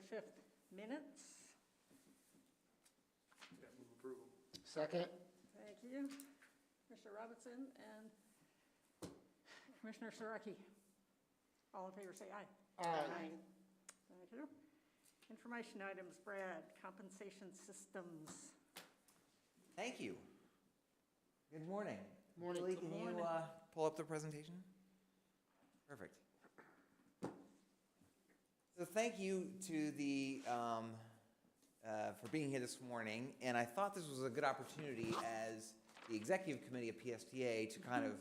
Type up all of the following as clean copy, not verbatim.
5th minutes. Yeah, move approval. Second. Thank you. Commissioner Robinson and Commissioner Saraki. All in favor say aye. Aye. Thank you. Information items, Brad, compensation systems. Thank you. Good morning. Morning. Julie, Good can you morning. pull up the presentation? Perfect. So thank you to the for being here this morning, and I thought this was a good opportunity as the executive committee of PSTA to kind of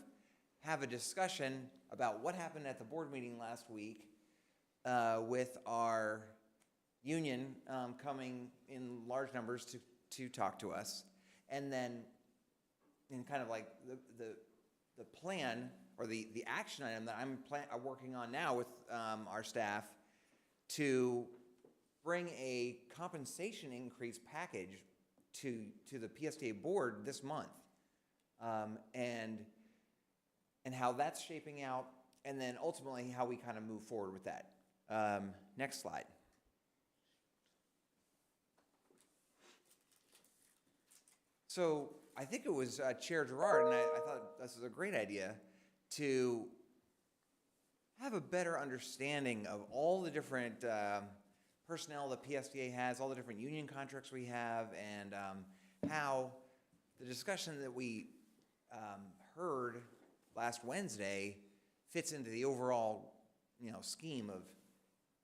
have a discussion about what happened at the board meeting last week with our union coming in large numbers to talk to us, and then in kind of like the plan or the action item that I'm working on now with our staff to bring a compensation increase package to the PSTA board this month, and how that's shaping out, and then ultimately how we kind of move forward with that. Next slide. So I think it was Chair Gerard, and I thought this was a great idea to have a better understanding of all the different personnel that PSTA has, all the different union contracts we have, and how the discussion that we heard last Wednesday fits into the overall, scheme of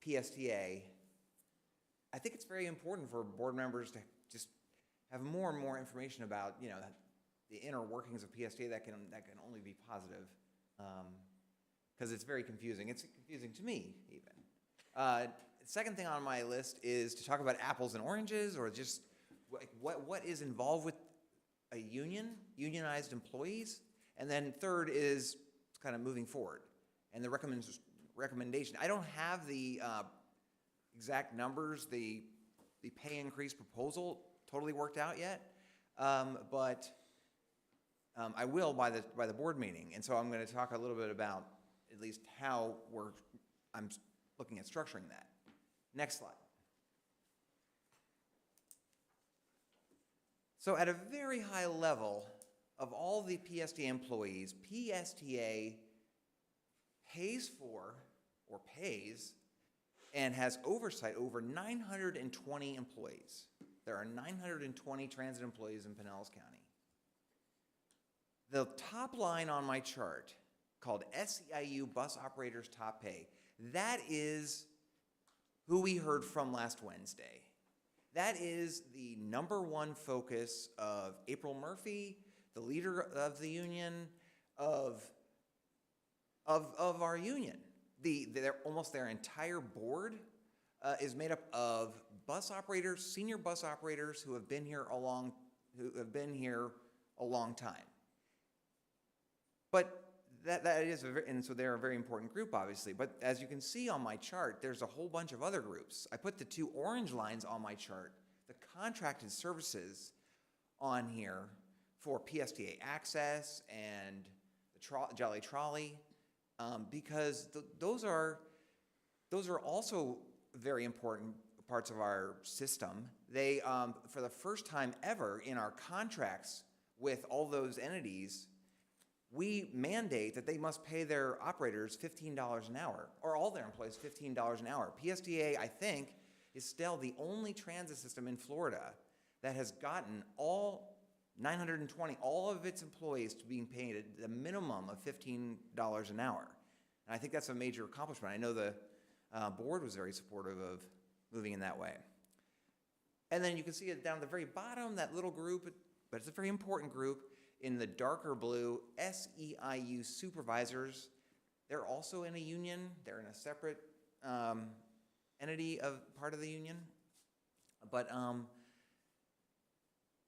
PSTA. I think it's very important for board members to just have more and more information about, the inner workings of PSTA that can only be positive, because it's very confusing. It's confusing to me, even. Second thing on my list is to talk about apples and oranges, or just what is involved with a union, unionized employees, and then third is kind of moving forward and the recommendation. I don't have the exact numbers, the pay increase proposal totally worked out yet, but I will by the board meeting, and so I'm going to talk a little bit about at least how I'm looking at structuring that. Next slide. So at a very high level of all the PSTA employees, PSTA pays for or pays and has oversight over 920 employees. There are 920 transit employees in Pinellas County. The top line on my chart, called SEIU Bus Operators Top Pay, that is who we heard from last Wednesday. That is the #1 focus of April Murphy, the leader of the union, of our union. Almost their entire board is made up of bus operators, senior bus operators who have been here a long time. But that is and so they're a very important group, obviously. But as you can see on my chart, there's a whole bunch of other groups. I put the 2 orange lines on my chart, the contracted services on here for PSTA Access and the Jolly Trolley, because those are also very important parts of our system. They, for the first time ever in our contracts with all those entities, we mandate that they must pay their operators $15 an hour, or all their employees $15 an hour. PSTA, I think, is still the only transit system in Florida that has gotten all 920, all of its employees to being paid the minimum of $15 an hour. And I think that's a major accomplishment. I know the board was very supportive of moving in that way. And then you can see it down at the very bottom, that little group, but it's a very important group, in the darker blue, SEIU supervisors. They're also in a union. They're in a separate entity of part of the union. But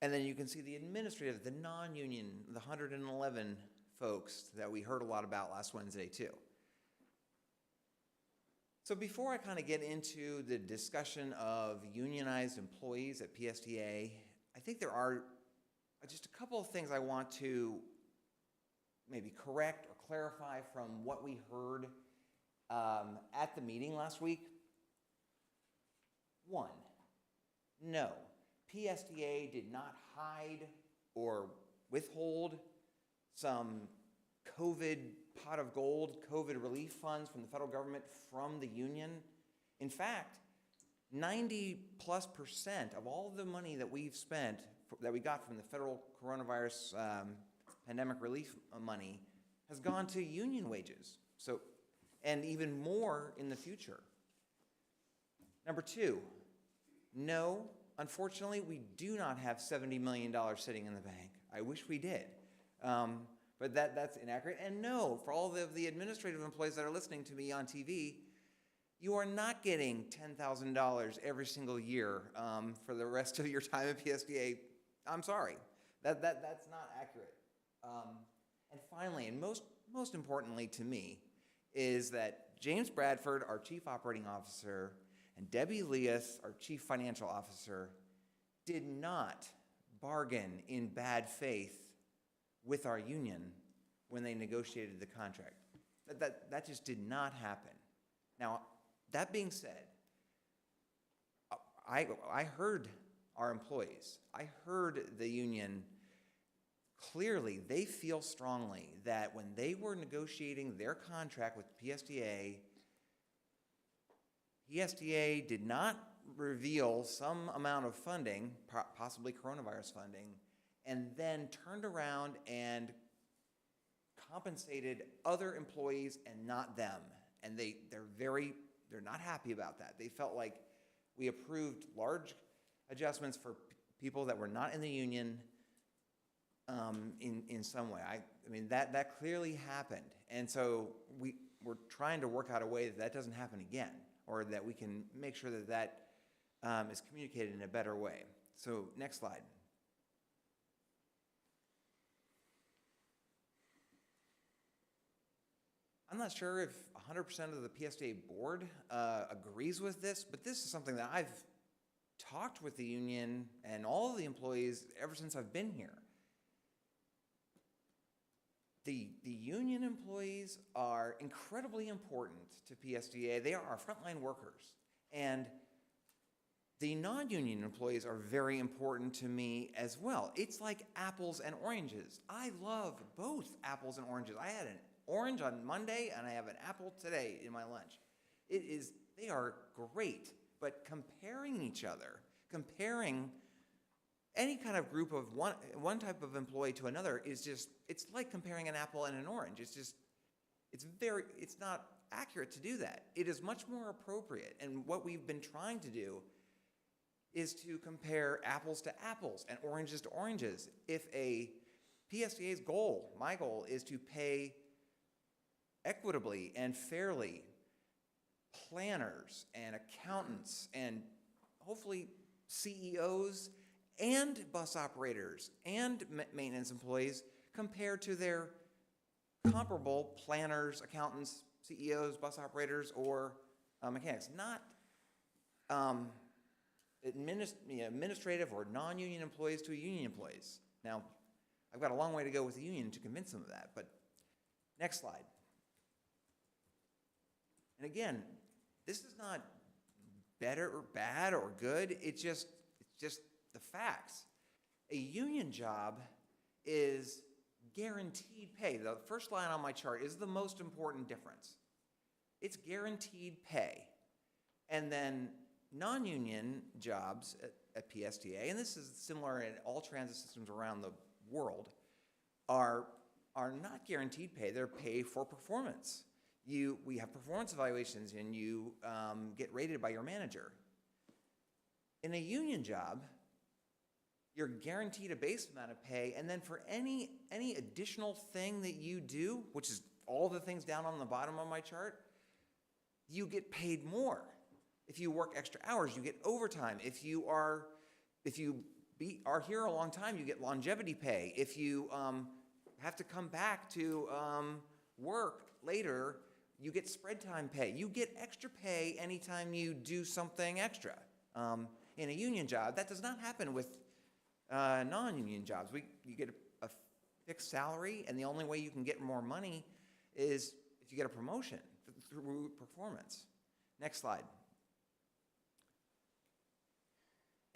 and then you can see the administrative, the non-union, the 111 folks that we heard a lot about last Wednesday too. So before I kind of get into the discussion of unionized employees at PSTA, I think there are just a couple of things I want to maybe correct or clarify from what we heard at the meeting last week. One, no, PSDA did not hide or withhold some COVID pot of gold, COVID relief funds from the federal government from the union. In fact, 90+% of all the money that we've spent, that we got from the federal coronavirus pandemic relief money, has gone to union wages. So, and even more in the future. Number two, no, unfortunately, we do not have $70 million sitting in the bank. I wish we did. But that's inaccurate. And no, for all of the administrative employees that are listening to me on TV, you are not getting $10,000 every single year for the rest of your time at PSDA. I'm sorry. That's not accurate. And finally, and most importantly to me, is that James Bradford, our Chief Operating Officer, and Debbie Leas, our Chief Financial Officer, did not bargain in bad faith with our union when they negotiated the contract. That just did not happen. Now, that being said, I heard our employees. I heard the union. Clearly, they feel strongly that when they were negotiating their contract with PSDA, PSDA did not reveal some amount of funding, possibly coronavirus funding, and then turned around and compensated other employees and not them. And they're not happy about that. They felt like we approved large adjustments for people that were not in the union in some way. I mean, that clearly happened. And so we're trying to work out a way that doesn't happen again, or that we can make sure that is communicated in a better way. So next slide. I'm not sure if 100% of the PSDA board agrees with this, but this is something that I've talked with the union and all of the employees ever since I've been here. The union employees are incredibly important to PSDA. They are our frontline workers. And the non-union employees are very important to me as well. It's like apples and oranges. I love both apples and oranges. I had an orange on Monday, and I have an apple today in my lunch. They are great, but comparing each other, comparing any kind of group of one type of employee to another is just, it's like comparing an apple and an orange. It's not accurate to do that. It is much more appropriate, and what we've been trying to do is to compare apples to apples and oranges to oranges. If a PSDA's goal, my goal, is to pay equitably and fairly planners and accountants and hopefully CEOs and bus operators and maintenance employees compared to their comparable planners, accountants, CEOs, bus operators, or mechanics, not administrative or non-union employees to union employees. Now, I've got a long way to go with the union to convince them of that, but next slide. And again, this is not better or bad or good. It's just the facts. A union job is guaranteed pay. The first line on my chart is the most important difference. It's guaranteed pay. And then non-union jobs at PSDA, and this is similar in all transit systems around the world, are not guaranteed pay. They're pay for performance. We have performance evaluations, and you get rated by your manager. In a union job, you're guaranteed a base amount of pay, and then for any additional thing that you do, which is all the things down on the bottom of my chart, you get paid more. If you work extra hours, you get overtime. If you are here a long time, you get longevity pay. If you have to come back to work later, you get spread time pay. You get extra pay anytime you do something extra. In a union job, that does not happen with non-union jobs. You get a fixed salary, and the only way you can get more money is if you get a promotion through performance. Next slide.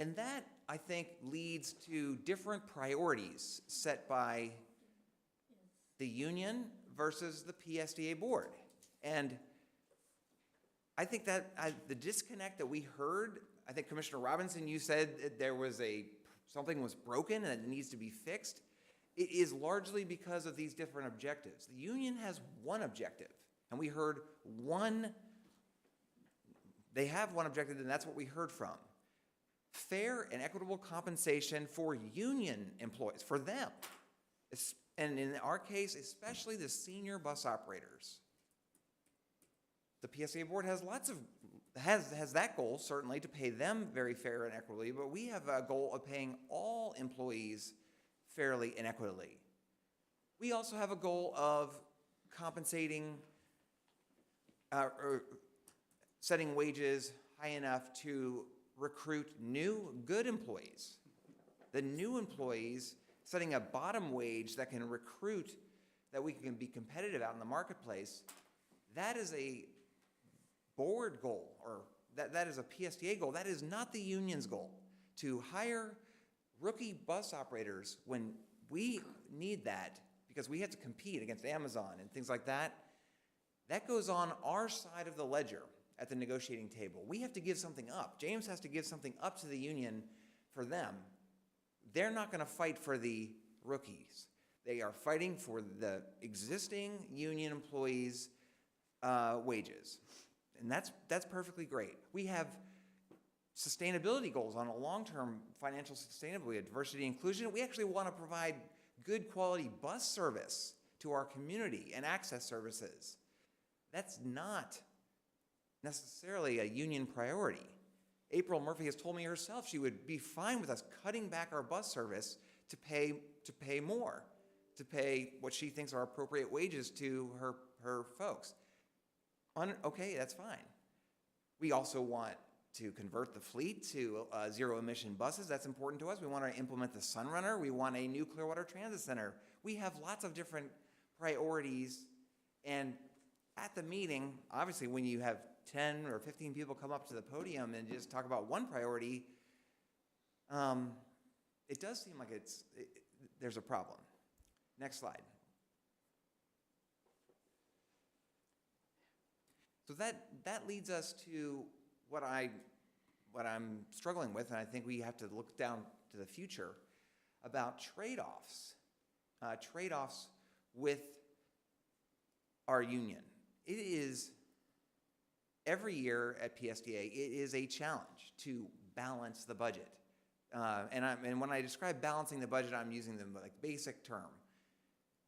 And that, I think, leads to different priorities set by the union versus the PSDA board. And I think that the disconnect that we heard, I think Commissioner Robinson, you said that there was something was broken and it needs to be fixed. It is largely because of these different objectives. The union has one objective, and we heard they have one objective, and that's what we heard from. Fair and equitable compensation for union employees, for them. And in our case, especially the senior bus operators. The PSA board has has that goal, certainly, to pay them very fair and equitably, but we have a goal of paying all employees fairly and equitably. We also have a goal of compensating, or setting wages high enough to recruit new, good employees. The new employees, setting a bottom wage that can recruit, that we can be competitive out in the marketplace, that is a board goal, or that is a PSDA goal. That is not the union's goal. To hire rookie bus operators when we need that, because we have to compete against Amazon and things like that, that goes on our side of the ledger at the negotiating table. We have to give something up. James has to give something up to the union for them. They're not going to fight for the rookies. They are fighting for the existing union employees' wages. And that's perfectly great. We have sustainability goals on a long-term financial sustainability, diversity, inclusion. We actually want to provide good quality bus service to our community and access services. That's not necessarily a union priority. April Murphy has told me herself she would be fine with us cutting back our bus service to pay more, to pay what she thinks are appropriate wages to her folks. Okay, that's fine. We also want to convert the fleet to zero-emission buses. That's important to us. We want to implement the Sunrunner. We want a new Clearwater Transit Center. We have lots of different priorities. And at the meeting, obviously, when you have 10 or 15 people come up to the podium and just talk about one priority, it does seem like there's a problem. Next slide. So that leads us to what I'm struggling with, and I think we have to look down to the future about trade-offs with our union. It is, every year at PSDA, it is a challenge to balance the budget. And when I describe balancing the budget, I'm using the basic term.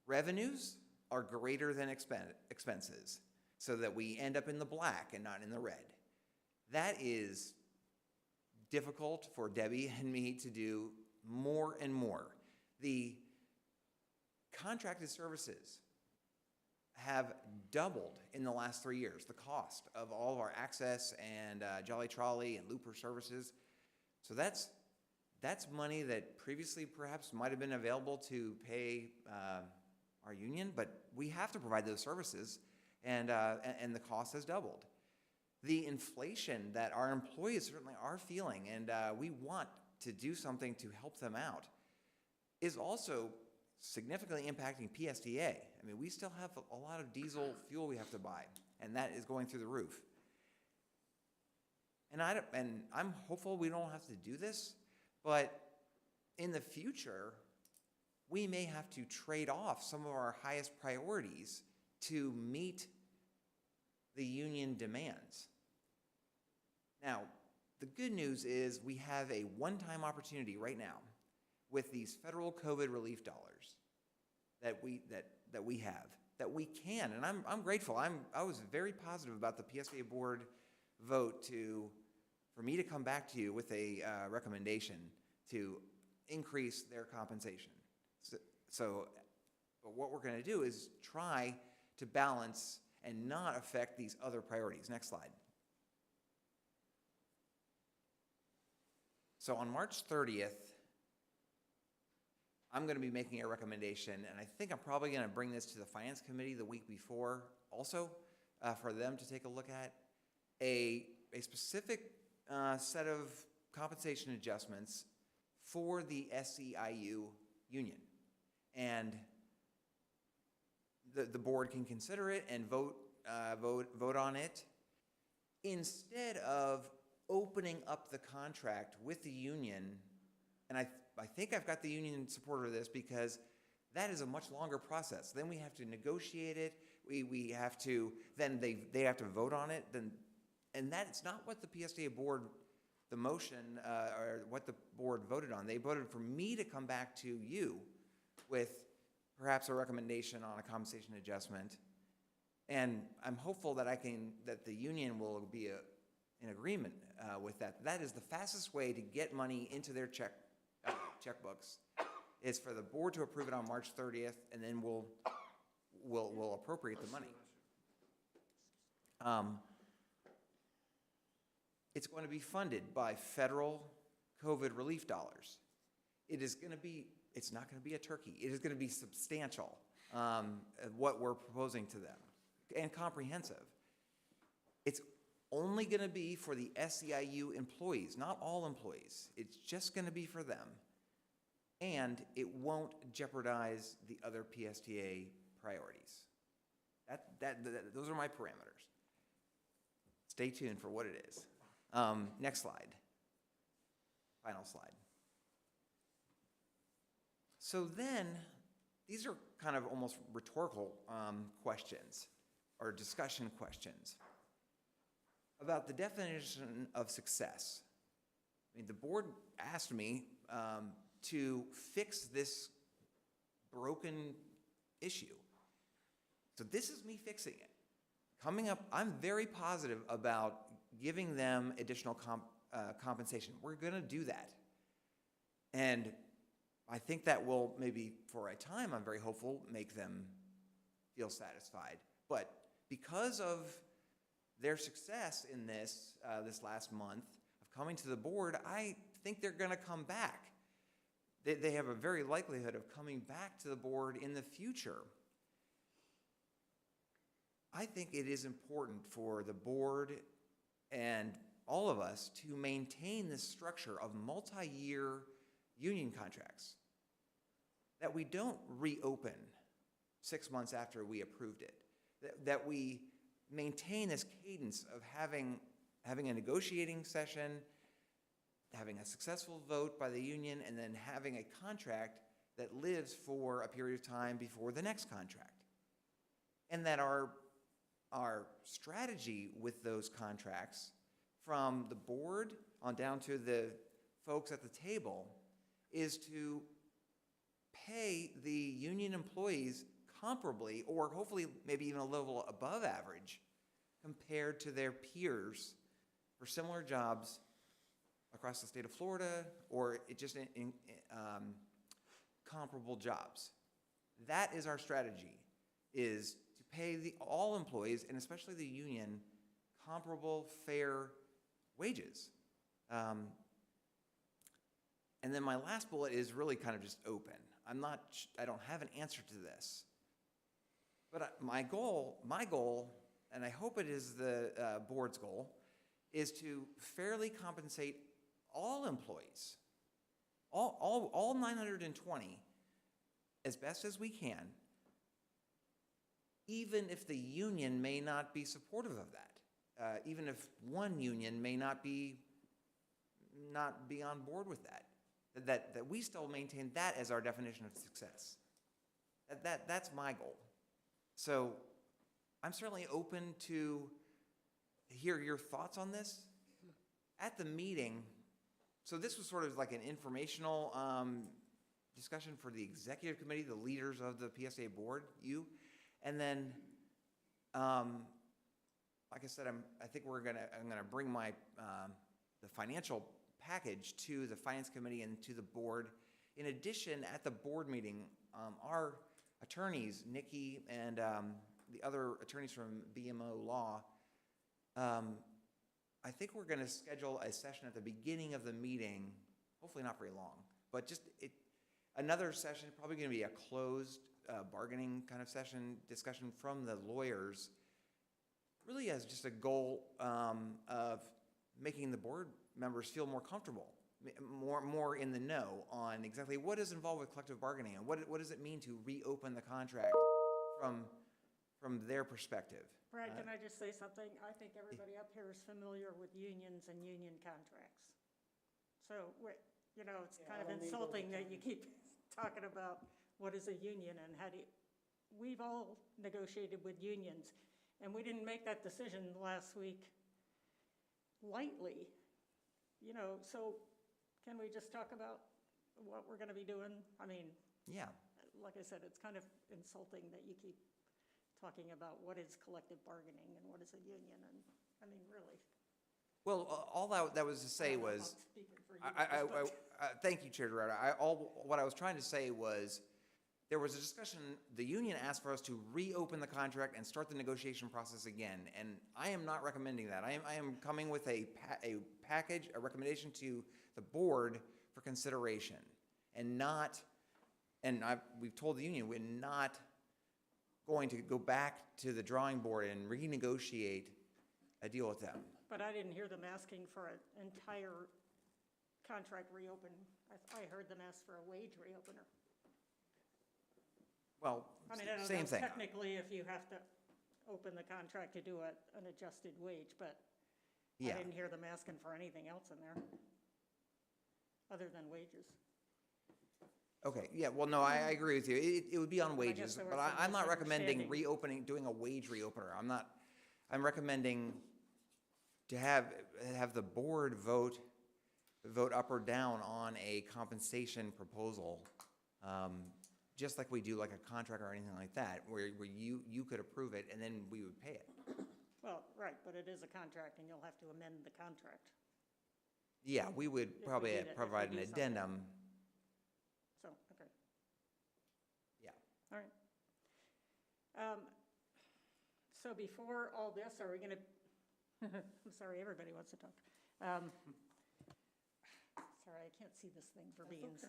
Revenues are greater than expenses, so that we end up in the black and not in the red. That is difficult for Debbie and me to do more and more. The contracted services have doubled in the last 3 years, the cost of all of our access and Jolly Trolley and Looper services. So that's money that previously perhaps might have been available to pay our union, but we have to provide those services, and the cost has doubled. The inflation that our employees certainly are feeling, and we want to do something to help them out, is also significantly impacting PSDA. I mean, we still have a lot of diesel fuel we have to buy, and that is going through the roof. And I'm hopeful we don't have to do this, but in the future, we may have to trade off some of our highest priorities to meet the union demands. Now, the good news is we have a one-time opportunity right now with these federal COVID relief dollars that we have, that we can, and I'm grateful. I was very positive about the PSA board vote for me to come back to you with a recommendation to increase their compensation. But what we're going to do is try to balance and not affect these other priorities. Next slide. So on March 30th, I'm going to be making a recommendation, and I think I'm probably going to bring this to the Finance Committee the week before also for them to take a look at a specific set of compensation adjustments for the SEIU union. And the board can consider it and vote on it instead of opening up the contract with the union. And I think I've got the union support of this, because that is a much longer process. Then we have to negotiate it. We have to, then they have to vote on it. And that's not what the PSTA board, the motion, or what the board voted on. They voted for me to come back to you with perhaps a recommendation on a compensation adjustment. And I'm hopeful that that the union will be in agreement with that. That is the fastest way to get money into their checkbooks, is for the board to approve it on March 30th, and then we'll appropriate the money. It's going to be funded by federal COVID relief dollars. It's not going to be a turkey. It is going to be substantial, what we're proposing to them, and comprehensive. It's only going to be for the SEIU employees, not all employees. It's just going to be for them. And it won't jeopardize the other PSTA priorities. Those are my parameters. Stay tuned for what it is. Next slide. Final slide. So then, these are kind of almost rhetorical questions, or discussion questions, about the definition of success. I mean, the board asked me to fix this broken issue. So this is me fixing it. Coming up, I'm very positive about giving them additional compensation. We're going to do that. And I think that will, maybe for a time, I'm very hopeful, make them feel satisfied. But because of their success in this last month of coming to the board, I think they're going to come back. They have a very likelihood of coming back to the board in the future. I think it is important for the board and all of us to maintain this structure of multi-year union contracts, that we don't reopen 6 months after we approved it, that we maintain this cadence of having a negotiating session, having a successful vote by the union, and then having a contract that lives for a period of time before the next contract. And that our strategy with those contracts, from the board on down to the folks at the table, is to pay the union employees comparably, or hopefully maybe even a level above average, compared to their peers for similar jobs across the state of Florida, or just in comparable jobs. That is our strategy, is to pay all employees, and especially the union, comparable, fair wages. And then my last bullet is really kind of just open. I don't have an answer to this. But my goal, and I hope it is the board's goal, is to fairly compensate all employees, all 920, as best as we can, even if the union may not be supportive of that, even if one union may not be on board with that. That we still maintain that as our definition of success. That's my goal. So I'm certainly open to hear your thoughts on this. At the meeting, so this was sort of like an informational discussion for the executive committee, the leaders of the PSA board, you, and then, like I said, I think I'm gonna bring my the financial package to the finance committee and to the board. In addition, at the board meeting, our attorneys, Nikki and the other attorneys from BMO Law, I think we're going to schedule a session at the beginning of the meeting, hopefully not very long, but just another session, probably going to be a closed bargaining kind of session, discussion from the lawyers, really as just a goal of making the board members feel more comfortable, more in the know on exactly what is involved with collective bargaining and what does it mean to reopen the contract from their perspective. Brad, can I just say something? I think everybody up here is familiar with unions and union contracts. So, it's kind of insulting that you keep talking about what is a union and how do you, we've all negotiated with unions, and we didn't make that decision last week lightly. So can we just talk about what we're going to be doing? I mean, Yeah. like I said, it's kind of insulting that you keep talking about what is collective bargaining and what is a union, and, I mean, really. Well, all that was to say was, I'm speaking for you, thank you, Chair Dorado. What I was trying to say was, there was a discussion, the union asked for us to reopen the contract and start the negotiation process again, and I am not recommending that. I am coming with a package, a recommendation to the board for consideration, we've told the union we're not going to go back to the drawing board and renegotiate a deal with them. But I didn't hear them asking for an entire contract reopen. I heard them ask for a wage reopener. Well, I mean, I don't same know thing. technically if you have to open the contract to do an adjusted wage, but Yeah. I didn't hear them asking for anything else in there other than wages. Okay, yeah, well, no, I agree with you. It would be on I guess wages, there but was some I'm not recommending misunderstanding. doing a wage reopener. I'm recommending to have the board vote up or down on a compensation proposal, just like we do like a contract or anything like that, where you could approve it and then we would pay it. Well, right, but it is a contract and you'll have to amend the contract. Yeah, we would we probably do that, if provide we an do something. addendum. So, okay. Yeah. All right. So before all this, are we going to, I'm sorry, everybody wants to talk. Sorry, I can't see this thing for beans.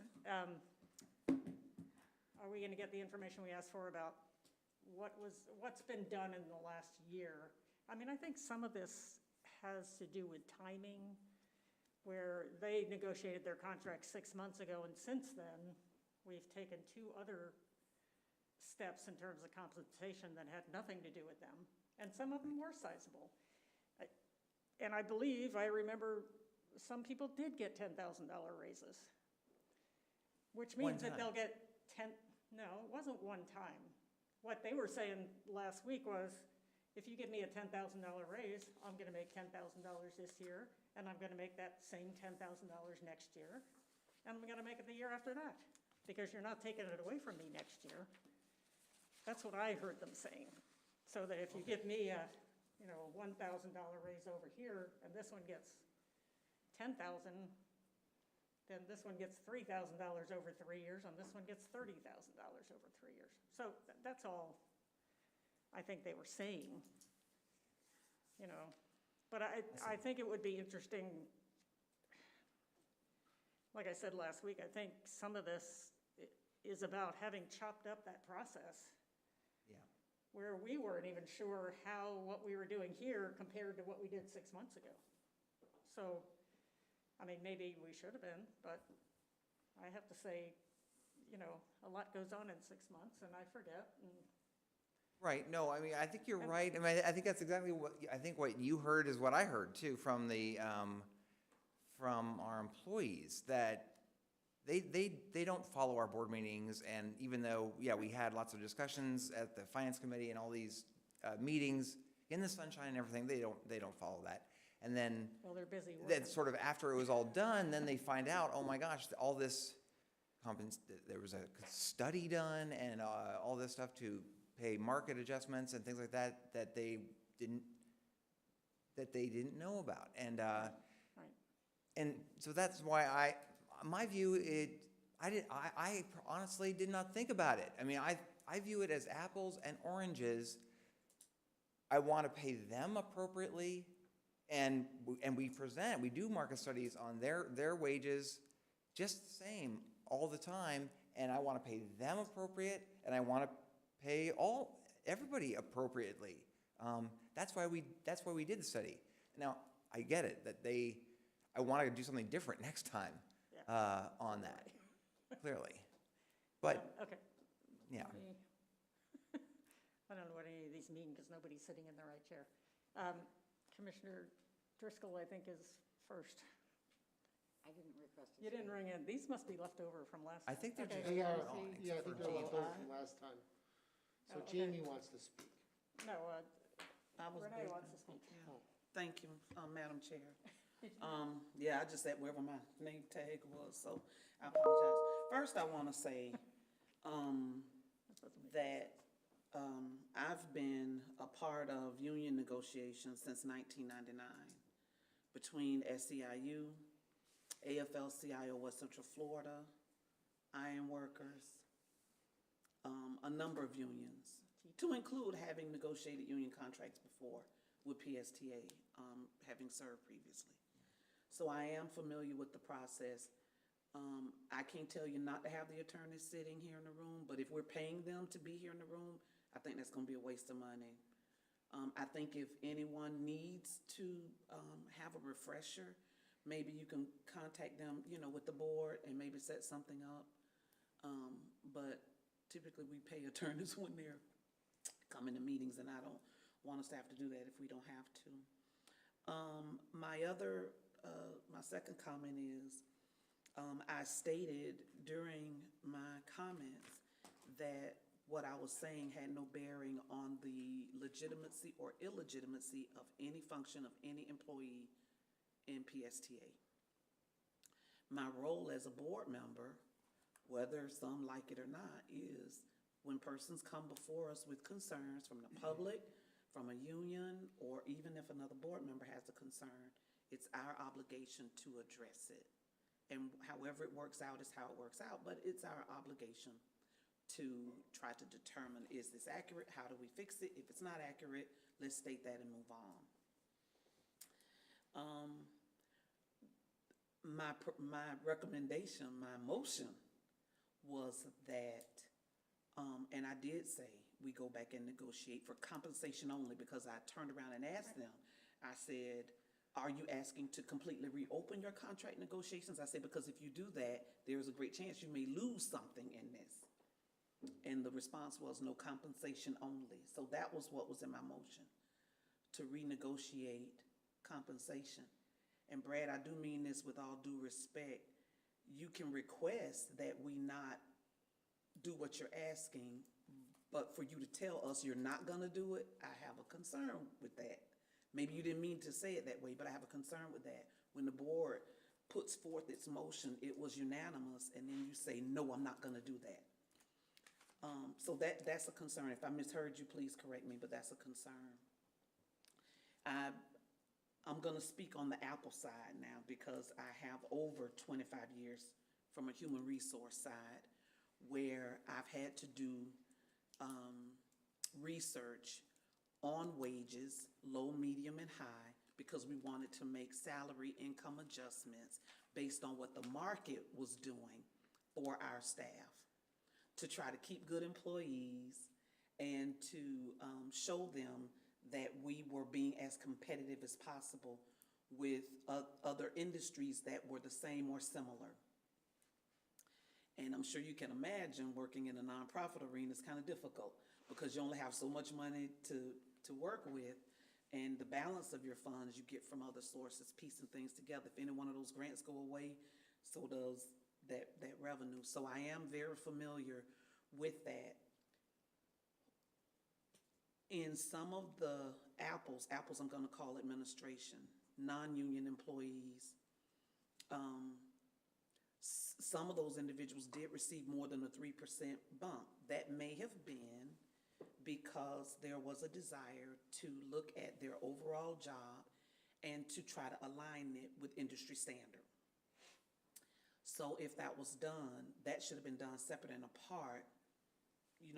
Are we going to get the information we asked for about what's been done in the last year? I mean, I think some of this has to do with timing, where they negotiated their contract 6 months ago, and since then, we've taken 2 other steps in terms of compensation that had nothing to do with them, and some of them were sizable. And I believe, I remember, some people did get $10,000 raises, which means that they'll get no, it wasn't one time. What they were saying last week was, if you give me a $10,000 raise, I'm gonna make $10,000 this year, and I'm gonna make that same $10,000 next year, and I'm gonna make it the year after that, because you're not taking it away from me next year. That's what I heard them saying. So that if you give me a, $1,000 raise over here, and this one gets $10,000, then this one gets $3,000 over 3 years, and this one gets $30,000 over 3 years. So that's all I think they were saying, But I think it would be interesting, like I said last week, I think some of this is about having chopped up that process. Yeah. Where we weren't even sure what we were doing here compared to what we did 6 months ago. So, I mean, maybe we should have been, but I have to say, a lot goes on in 6 months, and I forget. Right, no, I mean, I think you're right. I mean, I think that's exactly what you heard is what I heard too from from our employees, that they don't follow our board meetings, and even though, we had lots of discussions at the finance committee and all these meetings in the sunshine and everything, they don't follow that. And then, Well, they're busy working. then sort of after it was all done, then they find out, oh my gosh, all this, there was a study done and all this stuff to pay market adjustments and things like that, that they didn't know about. And, Right. and so that's why my view, I honestly did not think about it. I mean, I view it as apples and oranges. I want to pay them appropriately, and we do market studies on their wages just the same all the time, and I want to pay them appropriate, and I want to pay everybody appropriately. That's why we did the study. Now, I get it that I want to do something different next time Yeah. on that, clearly. But, Okay. yeah. I don't know what any of these mean because nobody's sitting in the right chair. Commissioner Driscoll, I think, is first. I didn't request it. You didn't ring in. These must be left over from last. I think they're Okay. just. Yeah, wrong, yeah, I except think for they're Jamie. left over from last time. So Oh, okay. Jamie wants to speak. No, I was Renee waiting. wants to speak. Thank you, Madam Chair. Yeah, I just said wherever my name tag was, so I apologize. First, I want to say, that, I've been a part of union negotiations since 1999 between SEIU, AFL-CIO West Central Florida, Iron Workers, a number of unions, to include having negotiated union contracts before with PSTA, having served previously. So I am familiar with the process. I can't tell you not to have the attorneys sitting here in the room, but if we're paying them to be here in the room, I think that's gonna be a waste of money. I think if anyone needs to, have a refresher, maybe you can contact them, with the board and maybe set something up. But typically we pay attorneys when they're coming to meetings, and I don't want us to have to do that if we don't have to. My second comment is, I stated during my comments that what I was saying had no bearing on the legitimacy or illegitimacy of any function of any employee in PSTA. My role as a board member, whether some like it or not, is when persons come before us with concerns from the public, from a union, or even if another board member has a concern, it's our obligation to address it. And however it works out is how it works out, but it's our obligation to try to determine, is this accurate? How do we fix it? If it's not accurate, let's state that and move on. My recommendation, my motion was that, and I did say, we go back and negotiate for compensation only, because I turned around and asked them, I said, are you asking to completely reopen your contract negotiations? I said, because if you do that, there's a great chance you may lose something in this. And the response was no, compensation only. So that was what was in my motion, to renegotiate compensation. And Brad, I do mean this with all due respect. You can request that we not do what you're asking, but for you to tell us you're not gonna do it, I have a concern with that. Maybe you didn't mean to say it that way, but I have a concern with that. When the board puts forth its motion, it was unanimous, and then you say, no, I'm not gonna do that. So that's a concern. If I misheard you, please correct me, but that's a concern. I'm gonna speak on the Apple side now, because I have over 25 years from a human resource side where I've had to do research on wages, low, medium, and high, because we wanted to make salary income adjustments based on what the market was doing for our staff, to try to keep good employees and to show them that we were being as competitive as possible with other industries that were the same or similar. And I'm sure you can imagine working in a nonprofit arena is kind of difficult, because you only have so much money to work with, and the balance of your funds you get from other sources, piecing things together. If any one of those grants go away, so does that revenue. So I am very familiar with that. In some of the apples I'm gonna call administration, non-union employees, some of those individuals did receive more than a 3% bump. That may have been because there was a desire to look at their overall job and to try to align it with industry standard. So if that was done, that should have been done separate and apart.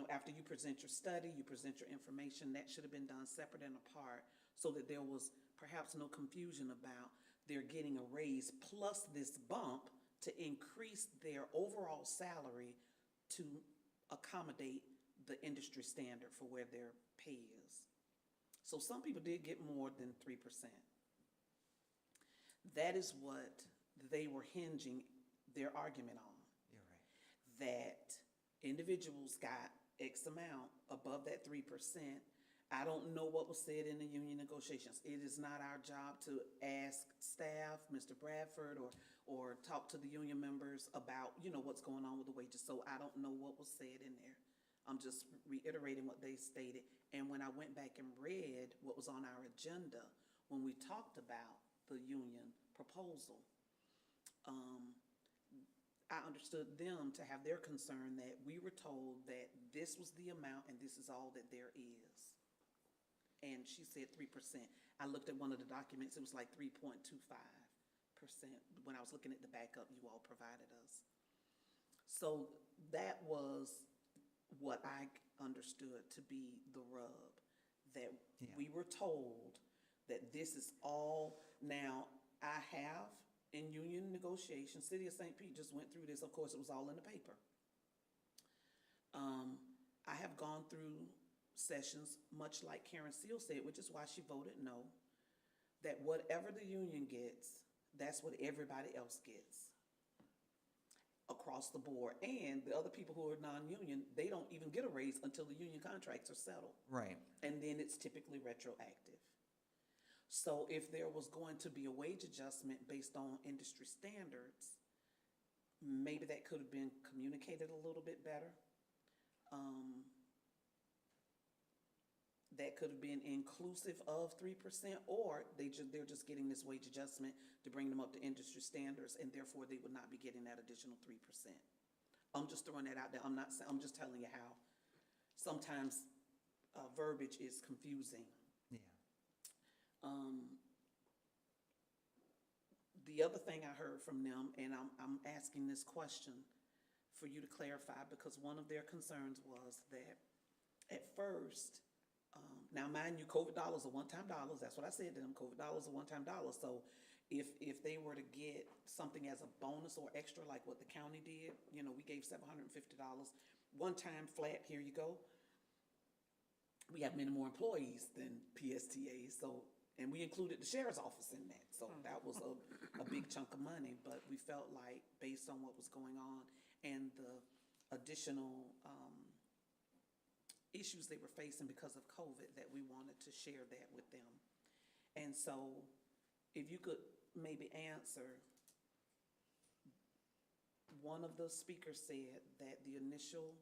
After you present your study, you present your information, that should have been done separate and apart, so that there was perhaps no confusion about they're getting a raise plus this bump to increase their overall salary to accommodate the industry standard for where their pay is. So some people did get more than 3%. that is what they were hinging their argument on. You're right. That individuals got X amount above that 3%. I don't know what was said in the union negotiations. It is not our job to ask staff, Mr. Bradford, or talk to the union members about, what's going on with the wages. So I don't know what was said in there. I'm just reiterating what they stated. And when I went back and read what was on our agenda, when we talked about the union proposal, I understood them to have their concern that we were told that this was the amount and this is all that there is. And she said 3%. I looked at one of the documents, it was like 3.25% when I was looking at the backup you all provided us. So that was what I understood to be the rub, that we were told that this is all. Now, I have in union negotiations, City of St. Pete just went through this. Of course, it was all in the paper. I have gone through sessions, much like Karen Seal said, which is why she voted no, that whatever the union gets, that's what everybody else gets across the board. And the other people who are non-union, they don't even get a raise until the union contracts are settled. Right. And then it's typically retroactive. So if there was going to be a wage adjustment based on industry standards, maybe that could have been communicated a little bit better. That could have been inclusive of 3%, or they're just getting this wage adjustment to bring them up to industry standards, and therefore they would not be getting that additional 3%. I'm just throwing that out there. I'm just telling you how sometimes verbiage is confusing. Yeah. The other thing I heard from them, and I'm asking this question for you to clarify, because one of their concerns was that at first, now mind you, COVID dollars are one-time dollars. That's what I said to them. COVID dollars are one-time dollars. So if they were to get something as a bonus or extra, like what the county did, we gave $750, one-time flat, here you go. We have many more employees than PSTA, so, and we included the sheriff's office in that. So that was a big chunk of money, but we felt like based on what was going on and the additional issues they were facing because of COVID, that we wanted to share that with them. And so if you could maybe answer, one of the speakers said that the initial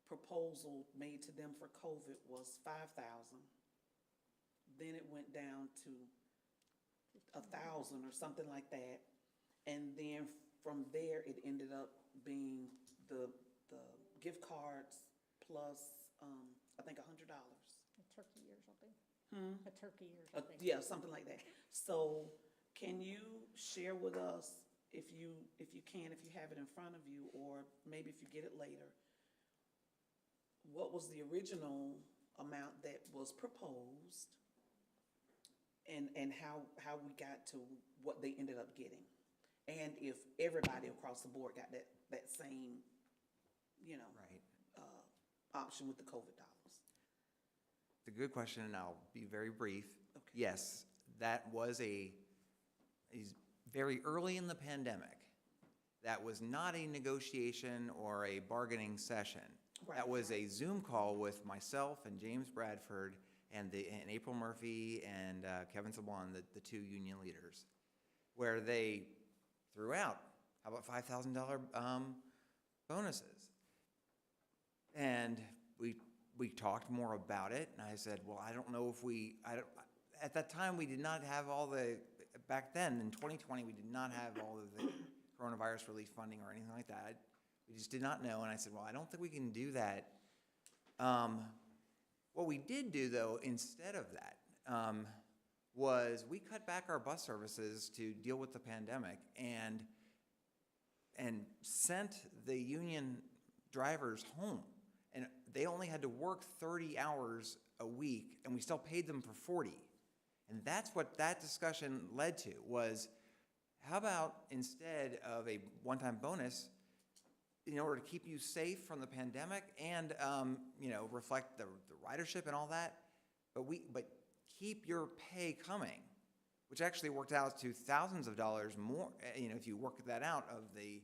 proposal made to them for COVID was $5,000. Then it went down to 1,000 or something like that. And then from there, it ended up being the gift cards plus, I think $100. A turkey or something. A turkey or something. Yeah, something like that. So can you share with us, if you can, if you have it in front of you, or maybe if you get it later, what was the original amount that was proposed, and how we got to what they ended up getting, and if everybody across the board got that same, Right. option with the COVID dollars? It's a good question, and I'll be very brief. Okay. Yes, that was very early in the pandemic. That was not a negotiation or a bargaining session. Right. That was a Zoom call with myself and James Bradford and April Murphy and Kevin Sablon, the two union leaders, where they threw out, how about $5,000 bonuses? And we talked more about it, and I said, well, I don't know if at that time we did not have back then in 2020, we did not have all of the coronavirus relief funding or anything like that. We just did not know, and I said, well, I don't think we can do that. What we did do, though, instead of that, was we cut back our bus services to deal with the pandemic and sent the union drivers home. And they only had to work 30 hours a week, and we still paid them for 40. And that's what that discussion led to, was how about instead of a one-time bonus, in order to keep you safe from the pandemic and reflect the ridership and all that, but keep your pay coming, which actually worked out to thousands of dollars more, if you work that out of the,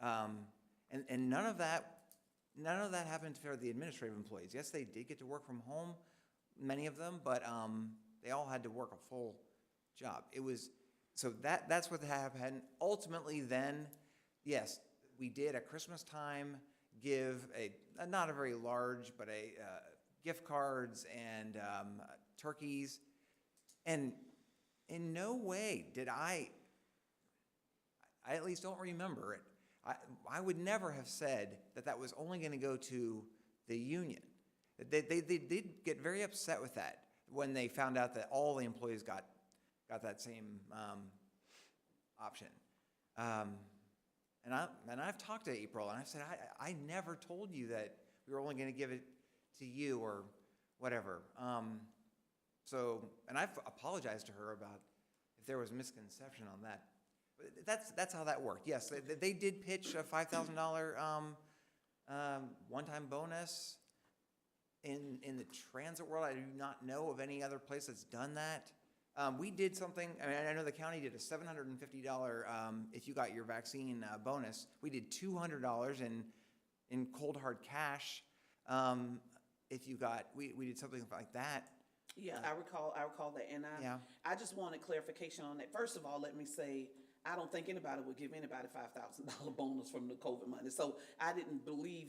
and none of that happened for the administrative employees. Yes, they did get to work from home, many of them, but they all had to work a full job. So that's what happened. Ultimately then, yes, we did at Christmas time give not a very large, but gift cards and turkeys. And in no way did I at least don't remember it. I would never have said that was only going to go to the union. They did get very upset with that when they found out that all the employees got that same option. And I've talked to April, and I've said, I never told you that we were only going to give it to you or whatever. And I've apologized to her about if there was misconception on that. But that's how that worked. Yes, they did pitch a $5,000 one-time bonus. In the transit world, I do not know of any other place that's done that. We did something, I know the county did a $750, if you got your vaccine bonus. We did $200 in cold hard cash. If you got, we did something like that. Yeah, I recall that, and I just wanted clarification on that. First of all, let me say, I don't think anybody would give anybody $5,000 bonus from the COVID money. So I didn't believe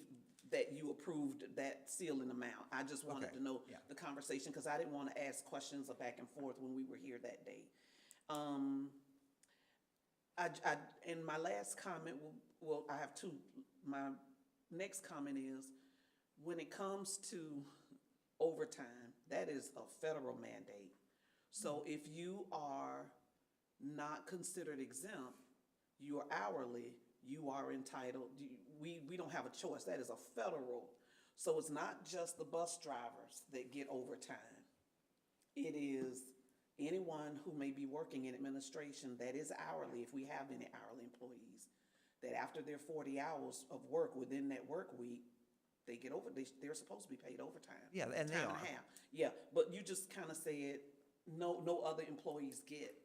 that you approved that ceiling amount. I just wanted to know the conversation, because I didn't want to ask questions of back and forth when we were here that day. In my last comment, well, I have two. My next comment is, when it comes to overtime, that is a federal mandate. So if you are not considered exempt, you are hourly, you are entitled, we don't have a choice. That is a federal. So it's not just the bus drivers that get overtime. It is anyone who may be working in administration that is hourly, if we have any hourly employees, that after their 40 hours of work within that work week, they get they're supposed to be paid overtime. Yeah, and they time are. And a half. Yeah, but you just kind of said no other employees get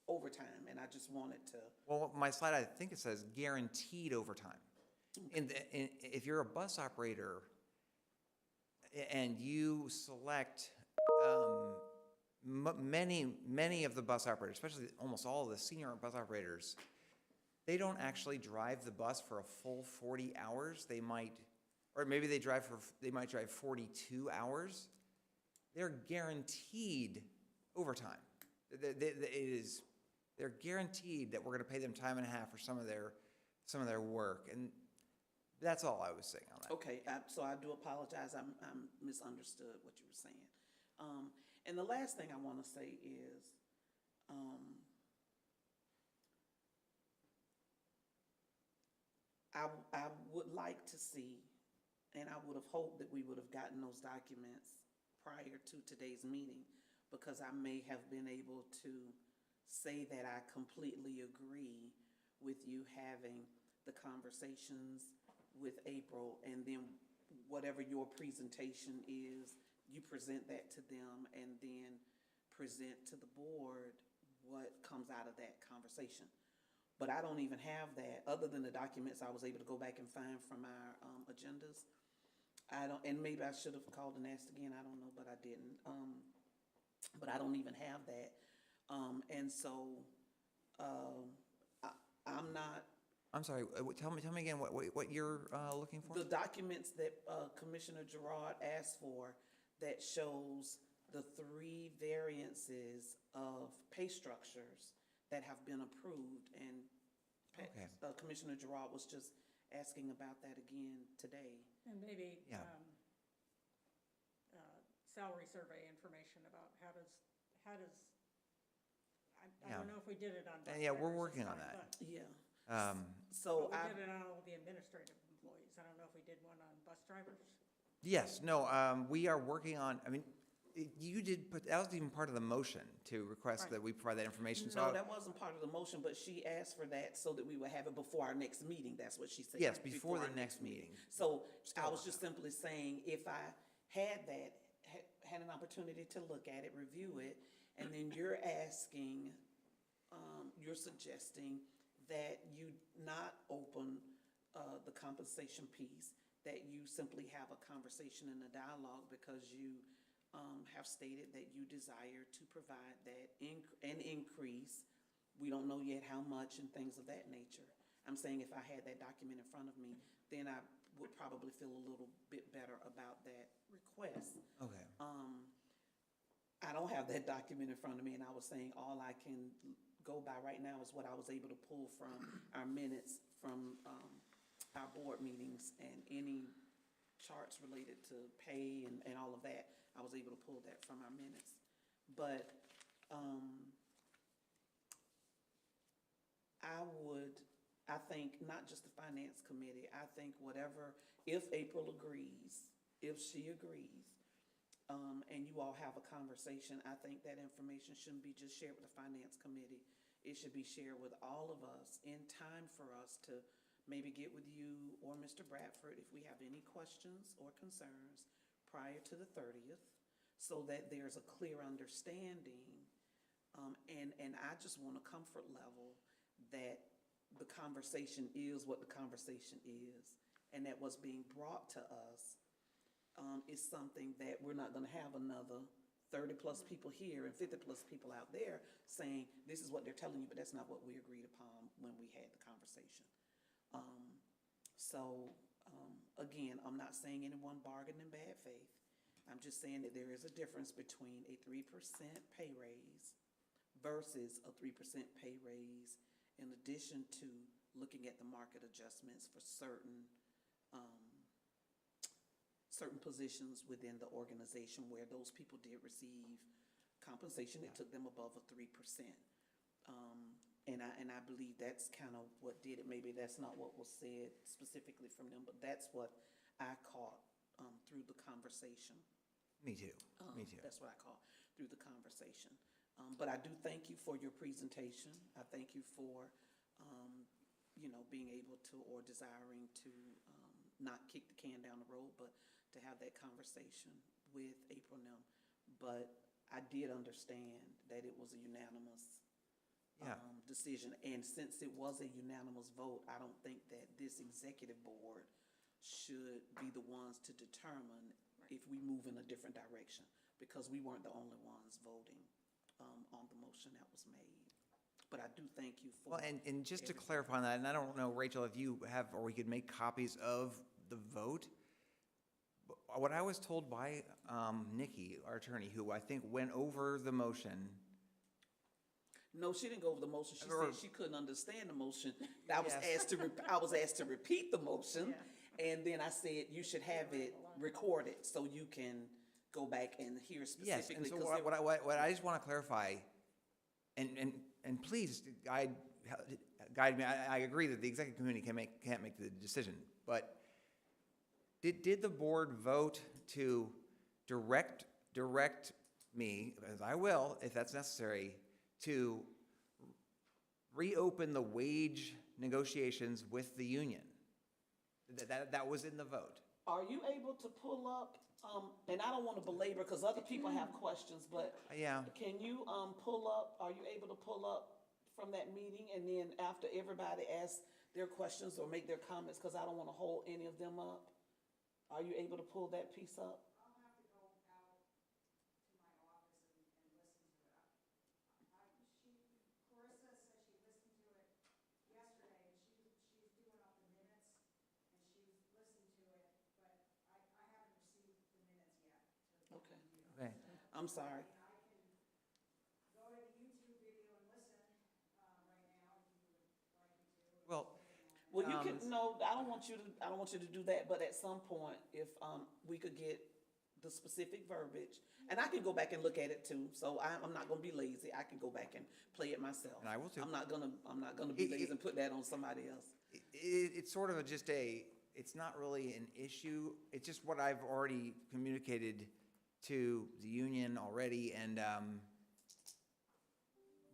overtime, and I just wanted to. Well, my slide, I think it says guaranteed overtime. If you're a bus operator and you select many of the bus operators, especially almost all of the senior bus operators, they don't actually drive the bus for a full 40 hours. They might, or maybe they might drive 42 hours. They're guaranteed overtime. They're guaranteed that we're going to pay them time and a half for some of their work, and that's all I was saying on that. Okay, so I do apologize. I misunderstood what you were saying. And the last thing I want to say is, I would like to see, and I would have hoped that we would have gotten those documents prior to today's meeting, because I may have been able to say that I completely agree with you having the conversations with April, and then whatever your presentation is, you present that to them, and then present to the board what comes out of that conversation. But I don't even have that, other than the documents I was able to go back and find from our agendas. And maybe I should have called and asked again, I don't know, but I didn't. But I don't even have that. And so I'm not. I'm sorry, tell me again what you're looking for? The documents that Commissioner Gerard asked for that shows the 3 variances of pay structures that have been approved. And Commissioner Gerard was just asking about that again today. And maybe salary survey information about how does I don't know if we did it on bus Yeah, we're drivers working this on time, that. but- Yeah. but we did it on all the administrative employees. I don't know if we did one on bus drivers. Yes, no, we are working on, you did put, that was even part of the motion to request that we provide that information. No, that wasn't part of the motion, but she asked for that so that we would have it before our next meeting. That's what she said. Yes, before the our next meeting. So I was just simply saying, if I had that, had an opportunity to look at it, review it, And then you're asking, you're suggesting that you not open the compensation piece, that you simply have a conversation and a dialogue because you have stated that you desire to provide that an increase. We don't know yet how much and things of that nature. I'm saying if I had that document in front of me, then I would probably feel a little bit better about that request. Okay. I don't have that document in front of me, and I was saying all I can go by right now is what I was able to pull from our minutes from our board meetings, and any charts related to pay and all of that, I was able to pull that from our minutes. But I think not just the finance committee, I think whatever, if April agrees, if she agrees, and you all have a conversation, I think that information shouldn't be just shared with the finance committee. It should be shared with all of us in time for us to maybe get with you or Mr. Bradford if we have any questions or concerns prior to the 30th, so that there's a clear understanding. And I just want a comfort level that the conversation is what the conversation is, and that what's being brought to us is something that we're not gonna have another 30-plus people here and 50-plus people out there saying, this is what they're telling you, but that's not what we agreed upon when we had the conversation. Again, I'm not saying anyone bargained in bad faith. I'm just saying that there is a difference between a 3% pay raise versus a 3% pay raise in addition to looking at the market adjustments for certain positions within the organization where those people did receive compensation that took them above a 3%. And I believe that's kind of what did it. Maybe that's not what was said specifically from them, but that's what I caught through the conversation. Me too. Me too. That's what I caught through the conversation. But I do thank you for your presentation. I thank you for, being able to or desiring to not kick the can down the road, but to have that conversation with April Nim. But I did understand that it was a unanimous decision. And since it was a unanimous vote, I don't think that this executive board should be the ones to determine if we move in a different direction, because we weren't the only ones voting on the motion that was made. But I do thank you for. Well, and just to clarify on that, and I don't know, Rachel, if you have, or we could make copies of the vote. But what I was told by Nikki, our attorney, who I think went over the motion. No, she didn't go over the motion. She said she couldn't understand the motion. I was asked to repeat the motion, and then I said you should have it recorded so you can go back and hear specifically. Yes, and so what I just want to clarify, and please guide me. I agree that the executive committee can't make the decision, but did the board vote to direct me, as I will, if that's necessary, to reopen the wage negotiations with the union? That was in the vote. Are you able to pull up, and I don't want to belabor because other people have questions, but can you pull up, are you able to pull up from that meeting, and then after everybody asks their questions or make their comments, because I don't want to hold any of them up, are you able to pull that piece up? I'll have to go out to my office and listen to it. Clarissa said she listened to it yesterday, and she's doing up the minutes, and she's listened to it, but I haven't received the minutes yet. Okay. Okay. I'm sorry. I can go to the YouTube video and listen right now if you would like me to. Well, Well, you can, no, I don't want you to do that, but at some point, if, we could get the specific verbiage, and I can go back and look at it too, so I'm not gonna be lazy, I can go back and play it myself. And I will too. I'm not gonna be lazy and put that on somebody else. It's sort of it's not really an issue. It's just what I've already communicated to the union already, and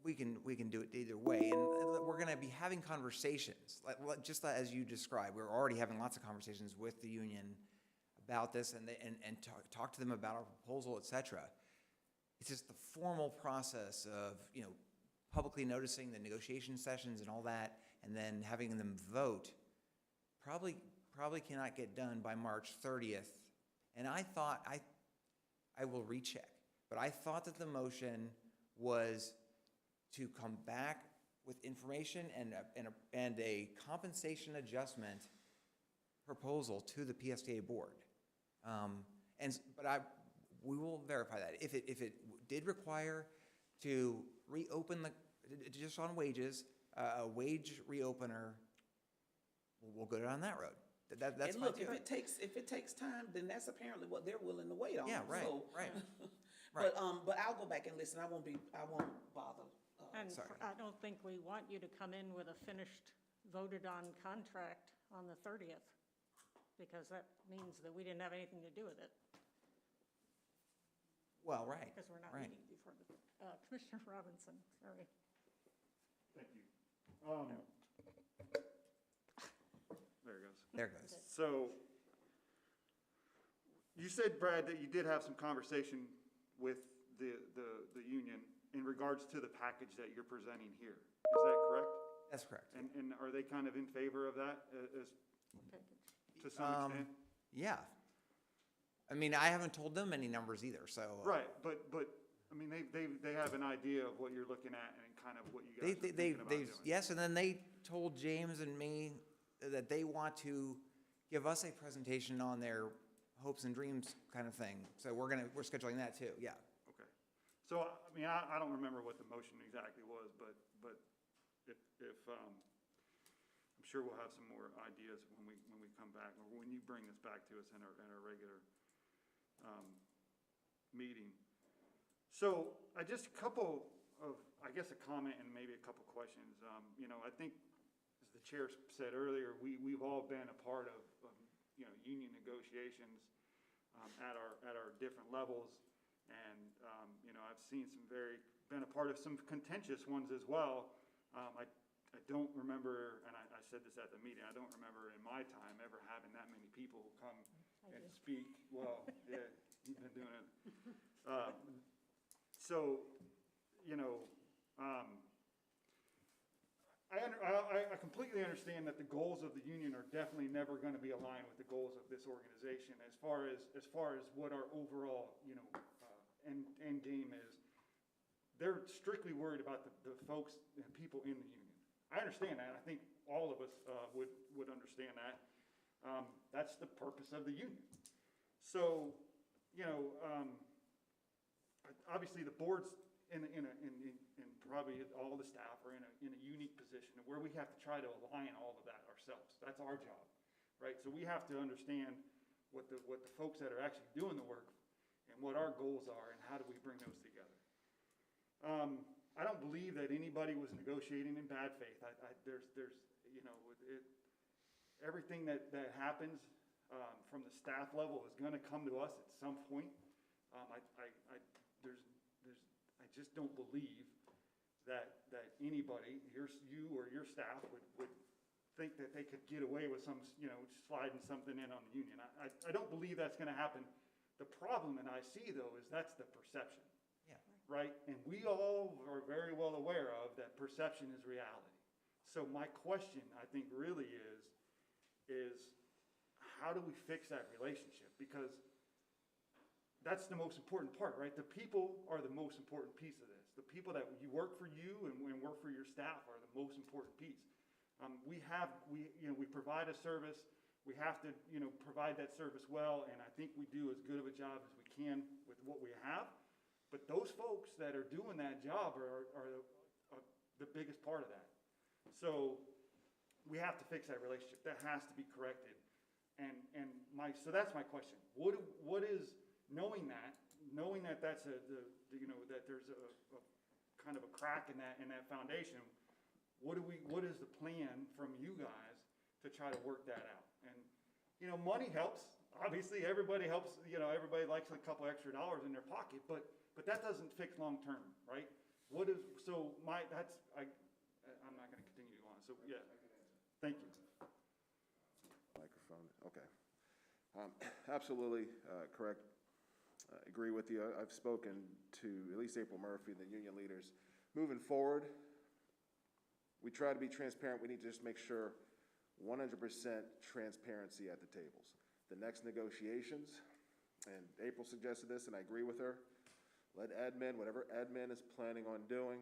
we can do it either way. And we're going to be having conversations, just as you described. We're already having lots of conversations with the union about this, and talk to them about our proposal, etc. it's just the formal process of, publicly noticing the negotiation sessions and all that, and then having them vote, probably cannot get done by March 30th. And I thought, I will recheck, but I thought that the motion was to come back with information and a compensation adjustment proposal to the PSTA board. We will verify that. If it did require to reopen just on wages, a wage reopener, we'll go down that road. That's And fine look, too. if it takes time, then that's apparently what they're willing to wait on. Yeah, right, So- right. Right. But I'll go back and listen. I won't bother. And Sorry. I don't think we want you to come in with a finished, voted-on contract on the 30th, because that means that we didn't have anything to do with it, Well, right. because we're not Right. meeting before the, Commissioner Robinson, sorry. Thank you. There it goes. There it goes. So, you said, Brad, that you did have some conversation with the union in regards to the package that you're presenting here. Is that correct? That's correct. And are they kind of in favor of that as, Package. to some extent? Yeah. I mean, I haven't told them any numbers either, so. Right, but, I mean, they have an idea of what you're looking at and kind of what you guys are thinking about doing. Yes, and then they told James and me that they want to give us a presentation on their hopes and dreams kind of thing. So we're scheduling that too, yeah. Okay. So, I mean, I don't remember what the motion exactly was, but if, I'm sure we'll have some more ideas when we come back, or when you bring this back to us in our regular, meeting. So, I just a couple of, I guess, a comment and maybe a couple questions. I think, as the chair said earlier, we've all been a part of union negotiations, at our different levels. And, I've seen been a part of some contentious ones as well. I don't remember, and I said this at the meeting, I don't remember in my time ever having that many people come and speak. Well, yeah, you've been doing it. I completely understand that the goals of the union are definitely never going to be aligned with the goals of this organization as far as what our overall, end game is. They're strictly worried about the folks and people in the union. I understand that. I think all of us would understand that. That's the purpose of the union. So, obviously the board's in probably all the staff are in a unique position where we have to try to align all of that ourselves. That's our job, right? So we have to understand what the folks that are actually doing the work and what our goals are and how do we bring those together. I don't believe that anybody was negotiating in bad faith. Everything that happens from the staff level is going to come to us at some point. I just don't believe that anybody, you or your staff, would think that they could get away with sliding something in on the union. I don't believe that's going to happen. The problem that I see, though, is that's the perception. Yeah. Right? And we all are very well aware of that perception is reality. So my question, I think, really is how do we fix that relationship? Because that's the most important part, right? The people are the most important piece of this. The people that you work for you and work for your staff are the most important piece. We provide a service. We have to, provide that service well, and I think we do as good of a job as we can with what we have. But those folks that are doing that job are the biggest part of that. So we have to fix that relationship. That has to be corrected. So that's my question. What is knowing that that's that there's a kind of a crack in that foundation? What is the plan from you guys to try to work that out? And money helps. Obviously, everybody helps. Everybody likes a couple extra dollars in their pocket, but that doesn't fix long term, right? I'm not going to continue to go on. So yeah, thank you. Microphone, okay. Absolutely correct. agree with you. I've spoken to at least April Murphy, the union leaders. Moving forward, we try to be transparent. We need to just make sure 100% transparency at the tables. The next negotiations, and April suggested this, and I agree with her, let admin, whatever admin is planning on doing,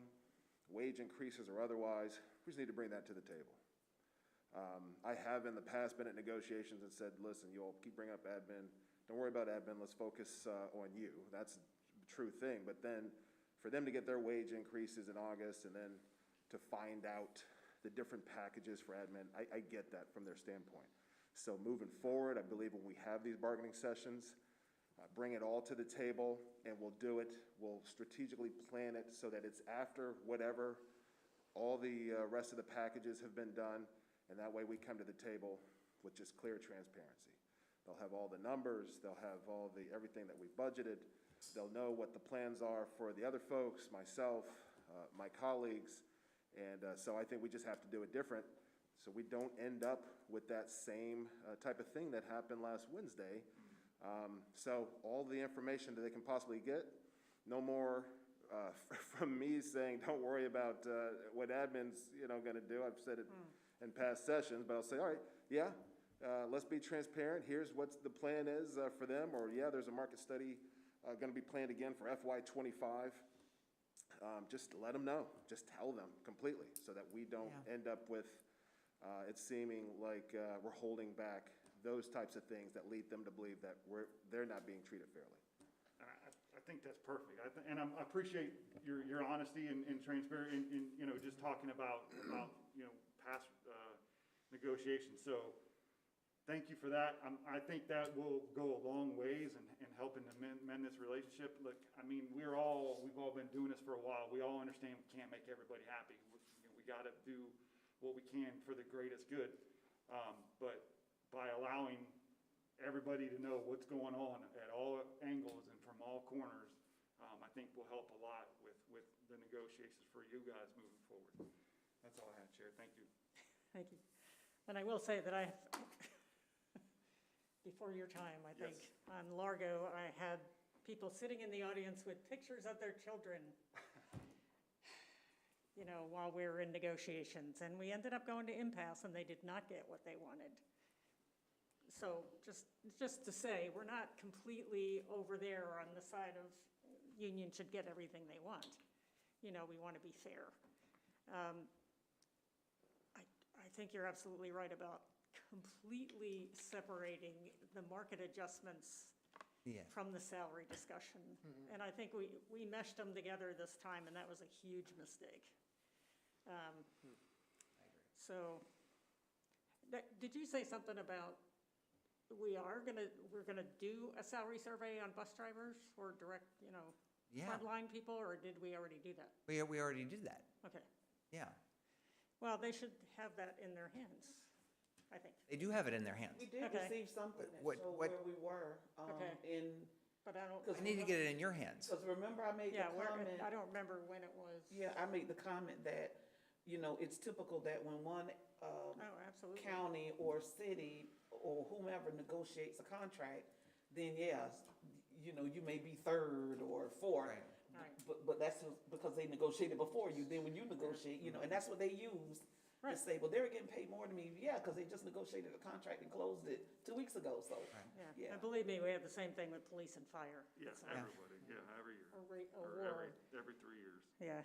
wage increases or otherwise, we just need to bring that to the table. I have in the past been at negotiations and said, listen, you all keep bringing up admin. Don't worry about admin. Let's focus on you. That's a true thing. But then for them to get their wage increases in August and then to find out the different packages for admin, I get that from their standpoint. So moving forward, I believe when we have these bargaining sessions, bring it all to the table and we'll do it. We'll strategically plan it so that it's after whatever all the rest of the packages have been done. And that way we come to the table with just clear transparency. They'll have all the numbers, they'll have all the, everything that we budgeted. They'll know what the plans are for the other folks, myself, my colleagues. And so I think we just have to do it different so we don't end up with that same type of thing that happened last Wednesday. So all the information that they can possibly get, no more from me saying, don't worry about what admin's gonna do. I've said it in past sessions, but I'll say, all right, yeah, let's be transparent. Here's what the plan is for them, or yeah, there's a market study going to be planned again for FY25. Just let them know. Just tell them completely so that we don't end up with it seeming like we're holding back those types of things that lead them to believe that they're not being treated fairly. I think that's perfect. I appreciate your honesty and transparency in just talking about past negotiations. So thank you for that. I think that will go a long ways in helping to mend this relationship. Look, I mean, we've all been doing this for a while. We all understand we can't make everybody happy. We got to do what we can for the greatest good. But by allowing everybody to know what's going on at all angles and from all corners, I think will help a lot with the negotiations for you guys moving forward. That's all I had, Chair. Thank you. Thank you. And I will say that before your time, I think, on Largo, I had people sitting in the audience with pictures of their children, while we were in negotiations. And we ended up going to impasse, and they did not get what they wanted. So just to say, we're not completely over there on the side of union should get everything they want. We want to be fair. I think you're absolutely right about completely separating the market adjustments from the salary discussion. And I think we meshed them together this time, and that was a huge mistake. I agree. So, did you say something about we're gonna do a salary survey on bus drivers or direct, frontline people, or did we already do that? We already did that. Okay. Yeah. Well, they should have that in their hands, I think. They do have it in their hands. We did Okay. receive something that What- showed what- where we were But I don't. You need to get it in your hands. because remember I made the comment. I don't remember when it was. Yeah, I made the comment that, it's typical that when one Oh, absolutely. county or city or whomever negotiates a contract, then yes, you may be third or fourth. Right. Right. But that's just because they negotiated before you. Then when you negotiate, and that's what they use to Right. say, well, they're getting paid more than me. Yeah, because they just negotiated a contract and closed it 2 weeks ago. So Yeah, Yeah. and believe me, we have the same thing with police and fire. Yeah, It's everybody. Yeah, every year. a Or war. every 3 years. Yeah.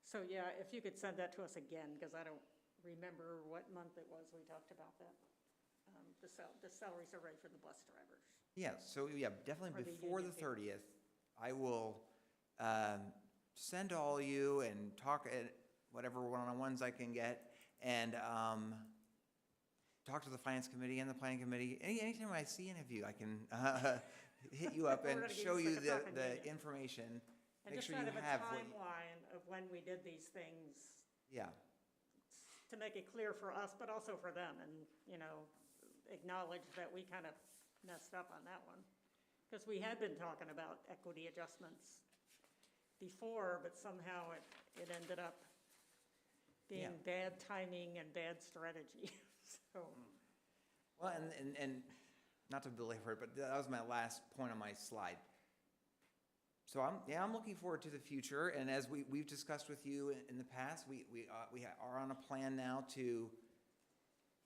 So, yeah, if you could send that to us again, because I don't remember what month it was we talked about that. The salary survey for the bus drivers. Yeah, so definitely Or the before the union people. 30th, I will send all you and talk at whatever one-on-ones I can get, and talk to the finance committee and the planning committee. Anytime I see any of you, I can hit you up We're and gonna give show you you like a talking the meeting. information. And Make just sure kind you of a have what, timeline of when we did these things yeah. to make it clear for us, but also for them, and, acknowledge that we kind of messed up on that one. Because we had been talking about equity adjustments before, but somehow it ended up being bad timing and bad strategy, so. Well, and not to belabor it, but that was my last point on my slide. So I'm looking forward to the future, and as we've discussed with you in the past, we are on a plan now to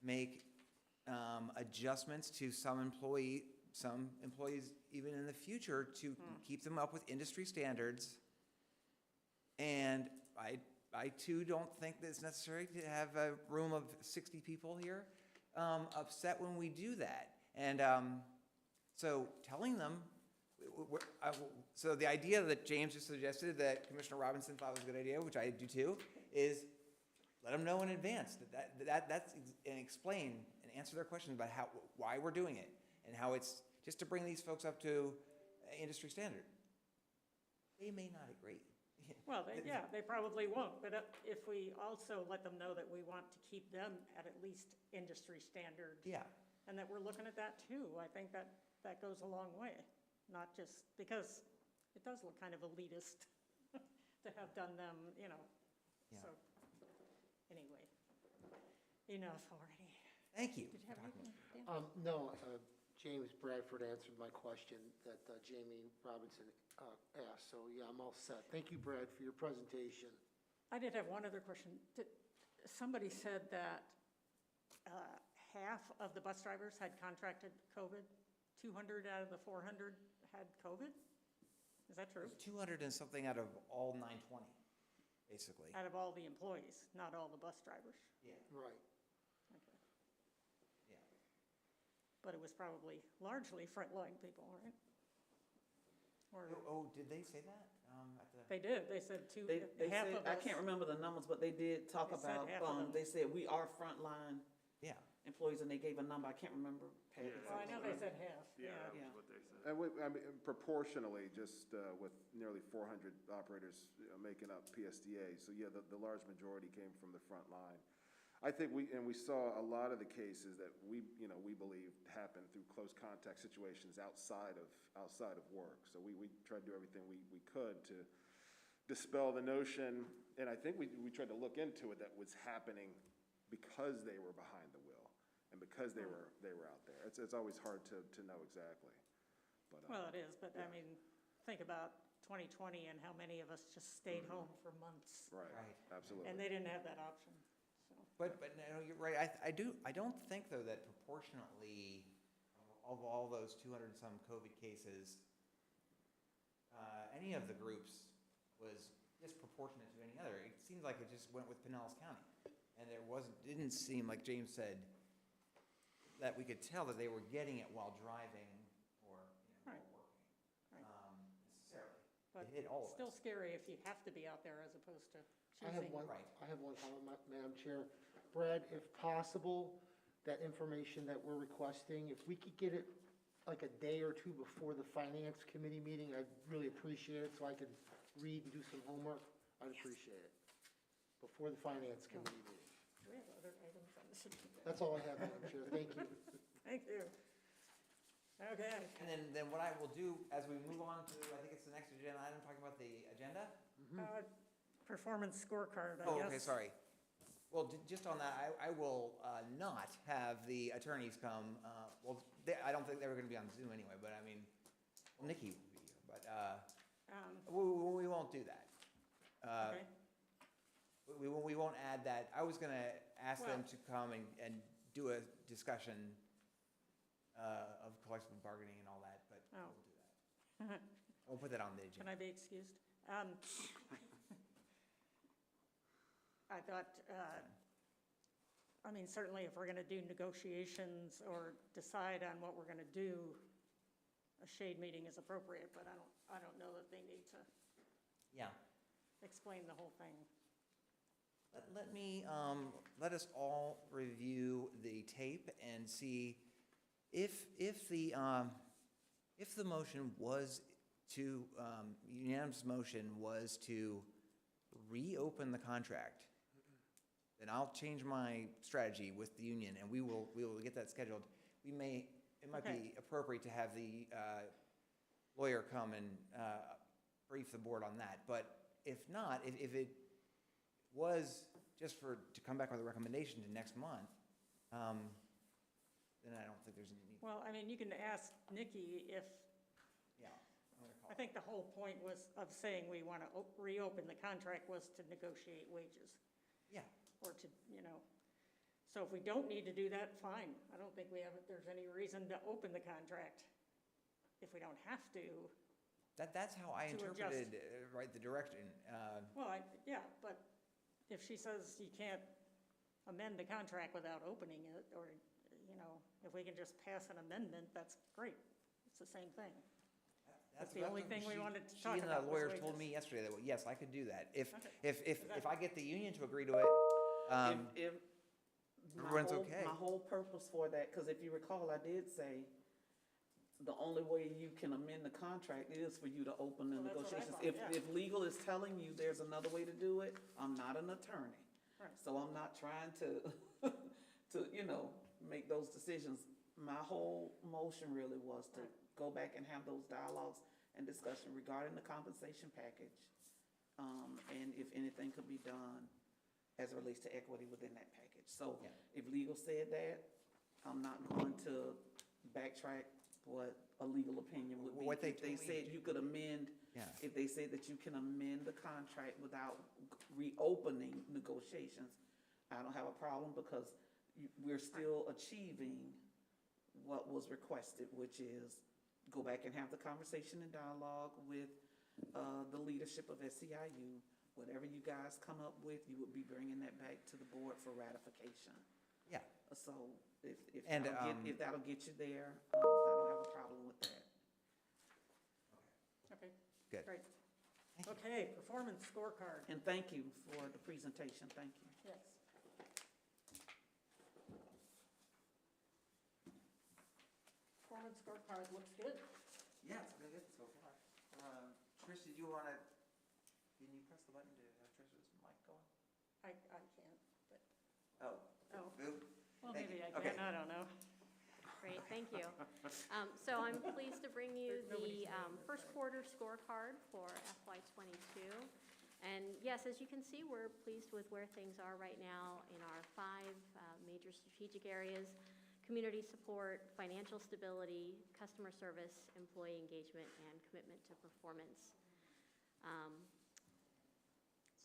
make adjustments to some employees even in the future to keep them up with industry standards. And I too don't think that it's necessary to have a room of 60 people here upset when we do that. And so telling them, so the idea that James just suggested that Commissioner Robinson thought was a good idea, which I do too, is let them know in advance that's and explain and answer their questions about why we're doing it and how it's just to bring these folks up to industry standard. They may not agree. Well, they probably won't, but if we also let them know that we want to keep them at least industry standard. Yeah. And that we're looking at that too, I think that goes a long way, not just, because it does look kind of elitist to have done them, Yeah. so, anyway, enough already. Thank you. Did you have anything, Dan? No, James Bradford answered my question that Jamie Robinson asked, so yeah, I'm all set. Thank you, Brad, for your presentation. I did have one other question. Somebody said that half of the bus drivers had contracted COVID. 200 out of the 400 had COVID? Is that true? 200 and something out of all 920, basically. Out of all the employees, not all the bus drivers? Yeah. Right. Okay. Yeah. But it was probably largely frontline people, right? Or, Oh, did they say that? they did, they said They half said, of us. I can't remember the numbers, but they did talk They said about, half of them. they said, we are frontline Yeah. employees, and they gave a number, I can't remember. Patty. Well, I know they said half, Yeah, that Yeah. was what they said. And I mean, proportionally, just with nearly 400 operators making up PSDA, so yeah, the large majority came from the front line. I think we saw a lot of the cases that we believe happened through close contact situations outside of work. So we tried to do everything we could to dispel the notion, and I think we tried to look into it, that was happening because they were behind the wheel and because they were out there. It's always hard to know exactly. But, well, it is, but I yeah. mean, think about 2020 and how many of us just stayed home for months. Right, Right. absolutely. And they didn't have that option, so. But no, you're right. I don't think though that proportionately of all those 200 and some COVID cases, any of the groups was disproportionate to any other. It seemed like it just went with Pinellas County, and didn't seem like James said that we could tell that they were getting it while driving or Right. while working. Right. Necessarily. But It hit all of still us. scary if you have to be out there as opposed to I have choosing. one comment, Madam Chair. Brad, if possible, that information that we're requesting, if we could get it like a day or two before the Finance Committee meeting, I'd really appreciate it, so I could read and do some homework. I'd appreciate it. Before the Finance Committee meeting. Do we have other items on this agenda? That's all I have, Madam Chair. Thank you. Thank you. Okay. And then what I will do as we move on to, I think it's the next agenda item, talking about the agenda. Performance scorecard, I guess. Oh, okay, sorry. Well, just on that, I will not have the attorneys come. I don't think they were going to be on Zoom anyway, but I mean, Nikki will be here, but we won't do that. Okay. We won't add that. I was going to ask them Well- to come and do a discussion of collective bargaining and all that, but Oh. we'll do that. We'll put that on the Can agenda. I be excused? I thought, I mean, certainly if we're going to do negotiations or decide on what we're going to do, a shade meeting is appropriate, but I don't know that they need to Yeah. explain the whole thing. Let us all review the tape and see if the motion was to, unanimous motion was to reopen the contract, then I'll change my strategy with the union and we will get that scheduled. It might Okay. be appropriate to have the lawyer come and brief the board on that. But if not, if it was just to come back with a recommendation to next month, then I don't think there's any need. Well, I mean, you can ask Nikki if, Yeah. I'm gonna call I think the whole point was, of saying we want to reopen the contract was to negotiate wages, Yeah. or to, so if we don't need to do that, fine. I don't think there's any reason to open the contract if we don't have to. That's how I To adjust. interpreted, right, the direction. Well, yeah, but if she says you can't amend the contract without opening it, or, if we can just pass an amendment, that's great. It's the same thing. That's the only thing we wanted to talk about. She and the was lawyers told wages. me yesterday that, yes, I could do that. If, Okay. if I get the union to agree to it, If my everyone's whole- okay. My whole purpose for that, because if you recall, I did say, the only way you can amend the contract is for you to open the Well, that's what I negotiations. thought, yeah. If legal is telling you there's another way to do it, I'm not an attorney. Right. So I'm not trying to, make those decisions. My whole motion really was to go back and have those dialogues and discussion regarding the compensation package. And if anything could be done as it relates to equity within that package. So Yeah. if legal said that, I'm not going to backtrack what a legal opinion would be. What they If they told me said to you could amend, Yeah. if they said that you can amend the contract without reopening negotiations, I don't have a problem because we're still achieving what was requested, which is go back and have the conversation and dialogue with the leadership of SEIU. Whatever you guys come up with, you would be bringing that back to the board for ratification. Yeah. So if And, that'll get you there, I don't have a problem with that. Okay, Good. great. Okay, performance scorecard, And thank you for the presentation, thank you. yes. Performance scorecard looks good. Yeah, it's been good so far. Trish, did you want to, can you press the button to have Trish's mic going? I can't, but, Oh. oh, Boo. well, Thank maybe you. I Okay. can, I don't know. Great, thank you. So I'm pleased to bring you Nobody's the name is first right. quarter scorecard for FY '22. And yes, as you can see, we're pleased with where things are right now in our 5 major strategic areas: community support, financial stability, customer service, employee engagement, and commitment to performance.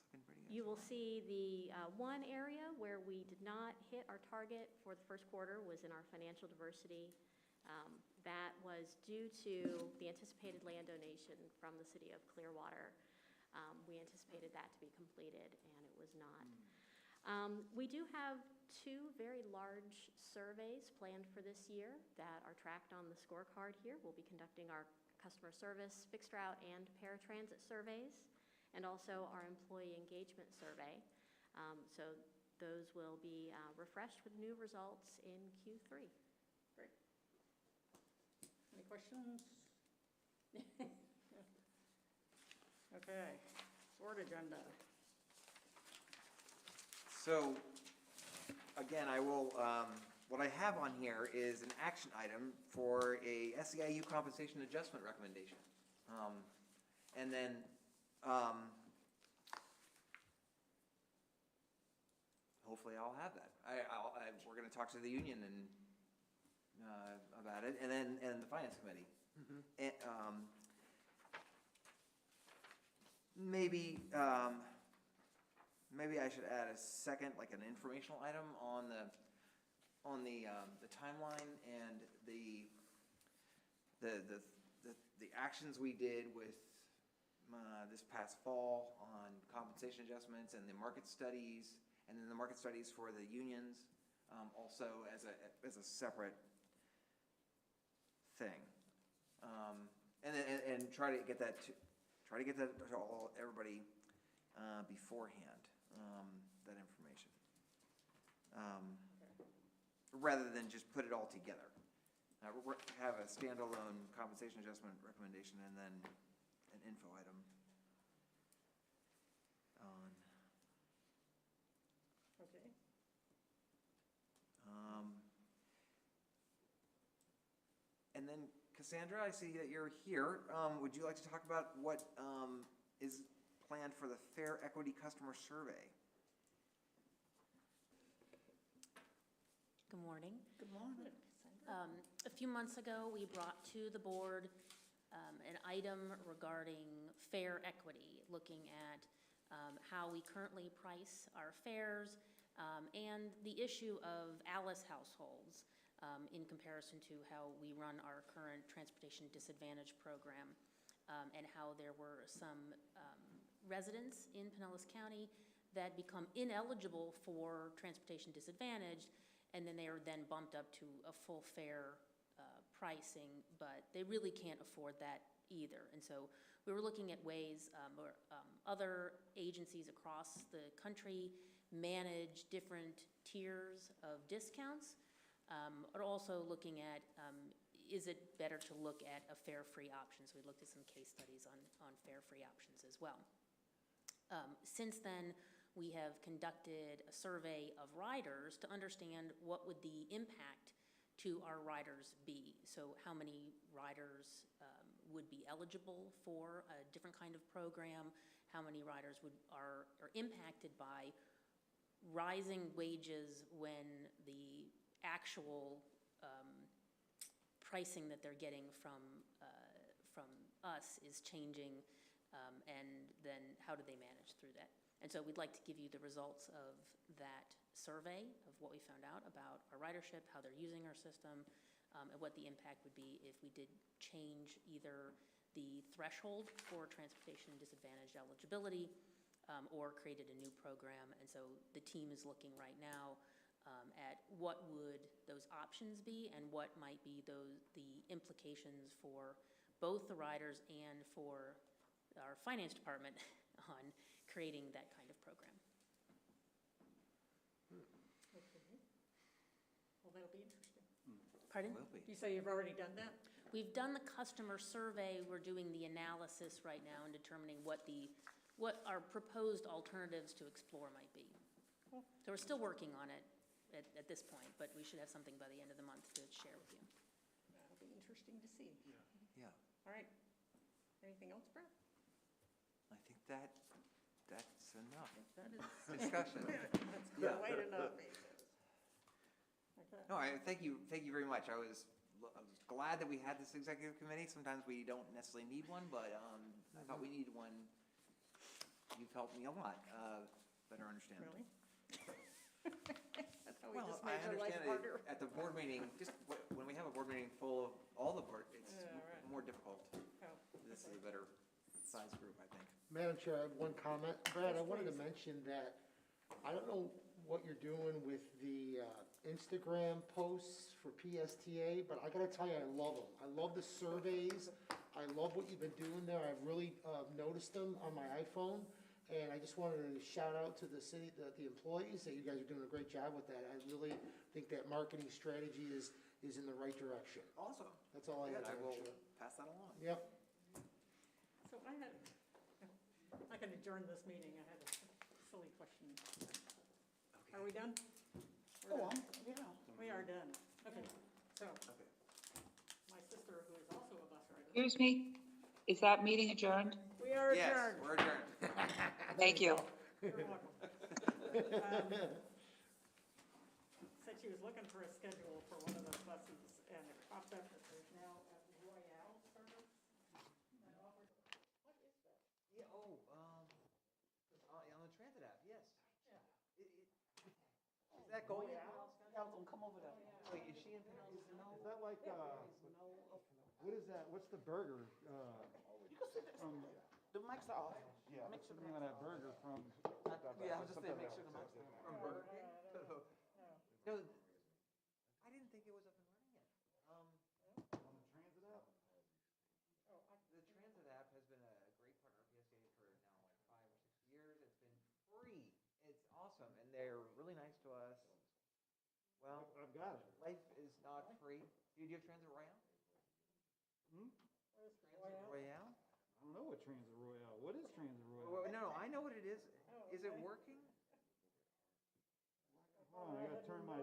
It's looking pretty good. You will see the one area where we did not hit our target for the first quarter was in our financial diversity. That was due to the anticipated land donation from the city of Clearwater. We anticipated that to be completed, and it was not. We do have 2 very large surveys planned for this year that are tracked on the scorecard here. We'll be conducting our customer service, fixed route, and paratransit surveys, and also our employee engagement survey. So those will be refreshed with new results in Q3. Great. Any questions? Okay, board agenda. So, again, I will, what I have on here is an action item for a SEIU compensation adjustment recommendation. And then, hopefully I'll have that. We're gonna talk to the union and, about it, and the finance committee. And, maybe I should add a second, like an informational item on the timeline and the actions we did with this past fall on compensation adjustments and the market studies, and then the market studies for the unions, also as a separate thing. And try to get that to everybody beforehand, that information. Rather than just put it all together. Have a standalone compensation adjustment recommendation and then an info item on. Okay. And then Cassandra, I see that you're here. Would you like to talk about what is planned for the Fair Equity Customer Survey? Good morning. Good morning. A few months ago, we brought to the board an item regarding fare equity, looking at how we currently price our fares and the issue of Alice households in comparison to how we run our current transportation disadvantage program, and how there were some residents in Pinellas County that become ineligible for transportation disadvantage, and then they are then bumped up to a full fare pricing, but they really can't afford that either. And so we were looking at ways where other agencies across the country manage different tiers of discounts, but also looking at is it better to look at a fare-free option? So we looked at some case studies on fare-free options as well. Since then, we have conducted a survey of riders to understand what would the impact to our riders be. So how many riders would be eligible for a different kind of program, how many riders are impacted by rising wages when the actual pricing that they're getting from us is changing, and then how do they manage through that? And so we'd like to give you the results of that survey of what we found out about our ridership, how they're using our system, and what the impact would be if we did change either the threshold for transportation disadvantage eligibility or created a new program. And so the team is looking right now at what would those options be and what might be the implications for both the riders and for our finance department on creating that kind of program. Okay. Well, that'll be interesting. Pardon? Will be. You say you've already done that? We've done the customer survey. We're doing the analysis right now and determining what our proposed alternatives to explore might be. Cool. So we're still working on it at this point, but we should have something by the end of the month to share with you. That'll be interesting to see. Yeah, All right. Anything else, Brad? I think that's enough That is. discussion. That's a good way to not be. Okay. No, thank you very much. I was glad that we had this executive committee. Sometimes we don't necessarily need one, but I thought we needed one. You've helped me a lot better understand. Really? That's how we Well, just I made your life understand harder. it at the board meeting, just when we have a board meeting full of all the board, it's Yeah, right. more difficult. Oh, This is a better size group, I think. Madam Chair, I have one comment. Brad, I Yes, wanted to please. mention that, I don't know what you're doing with the Instagram posts for PSTA, but I gotta tell you, I love them. I love the surveys. I love what you've been doing there. I've really noticed them on my iPhone. And I just wanted to shout out to the city, the employees, that you guys are doing a great job with that. I really think that marketing strategy is in the right direction. Awesome. That's all I Good, have. I Madam will Chair. pass that along. Yep. So I can adjourn this meeting. I had a silly question. Are we done? We're done. Yeah. We are done. Okay, so Okay. my sister, who is also a bus rider. Excuse me, is that meeting adjourned? We are Yes, adjourned. we're adjourned. Thank you. You're welcome. Said she was looking for a schedule for one of those buses, and it popped up that there's now a Royale service that offers. What is that? Yeah, on the transit app, yes. Yeah. Is that going? Yeah, I was gonna come over there. Wait, is she in Pinellas? Is that like, what is that? What's the burger? The mics are off. Yeah, what's the name of that burger from? Yeah, I was just saying, make sure the mics are From Burger King? No, I didn't think it was up and running yet. On the transit app? The transit app has been a great partner of PSA for now like 5 or 6 years. It's been free. It's awesome, and they're really nice to us. Well, I've got it. life is not free. Do you have Transit Royale? Where's Transit Royale? Royale? I don't know what Transit Royale, what is Transit Royale? Well, no, I know what it is. Oh, Is it okay. working? Hold on, I gotta turn my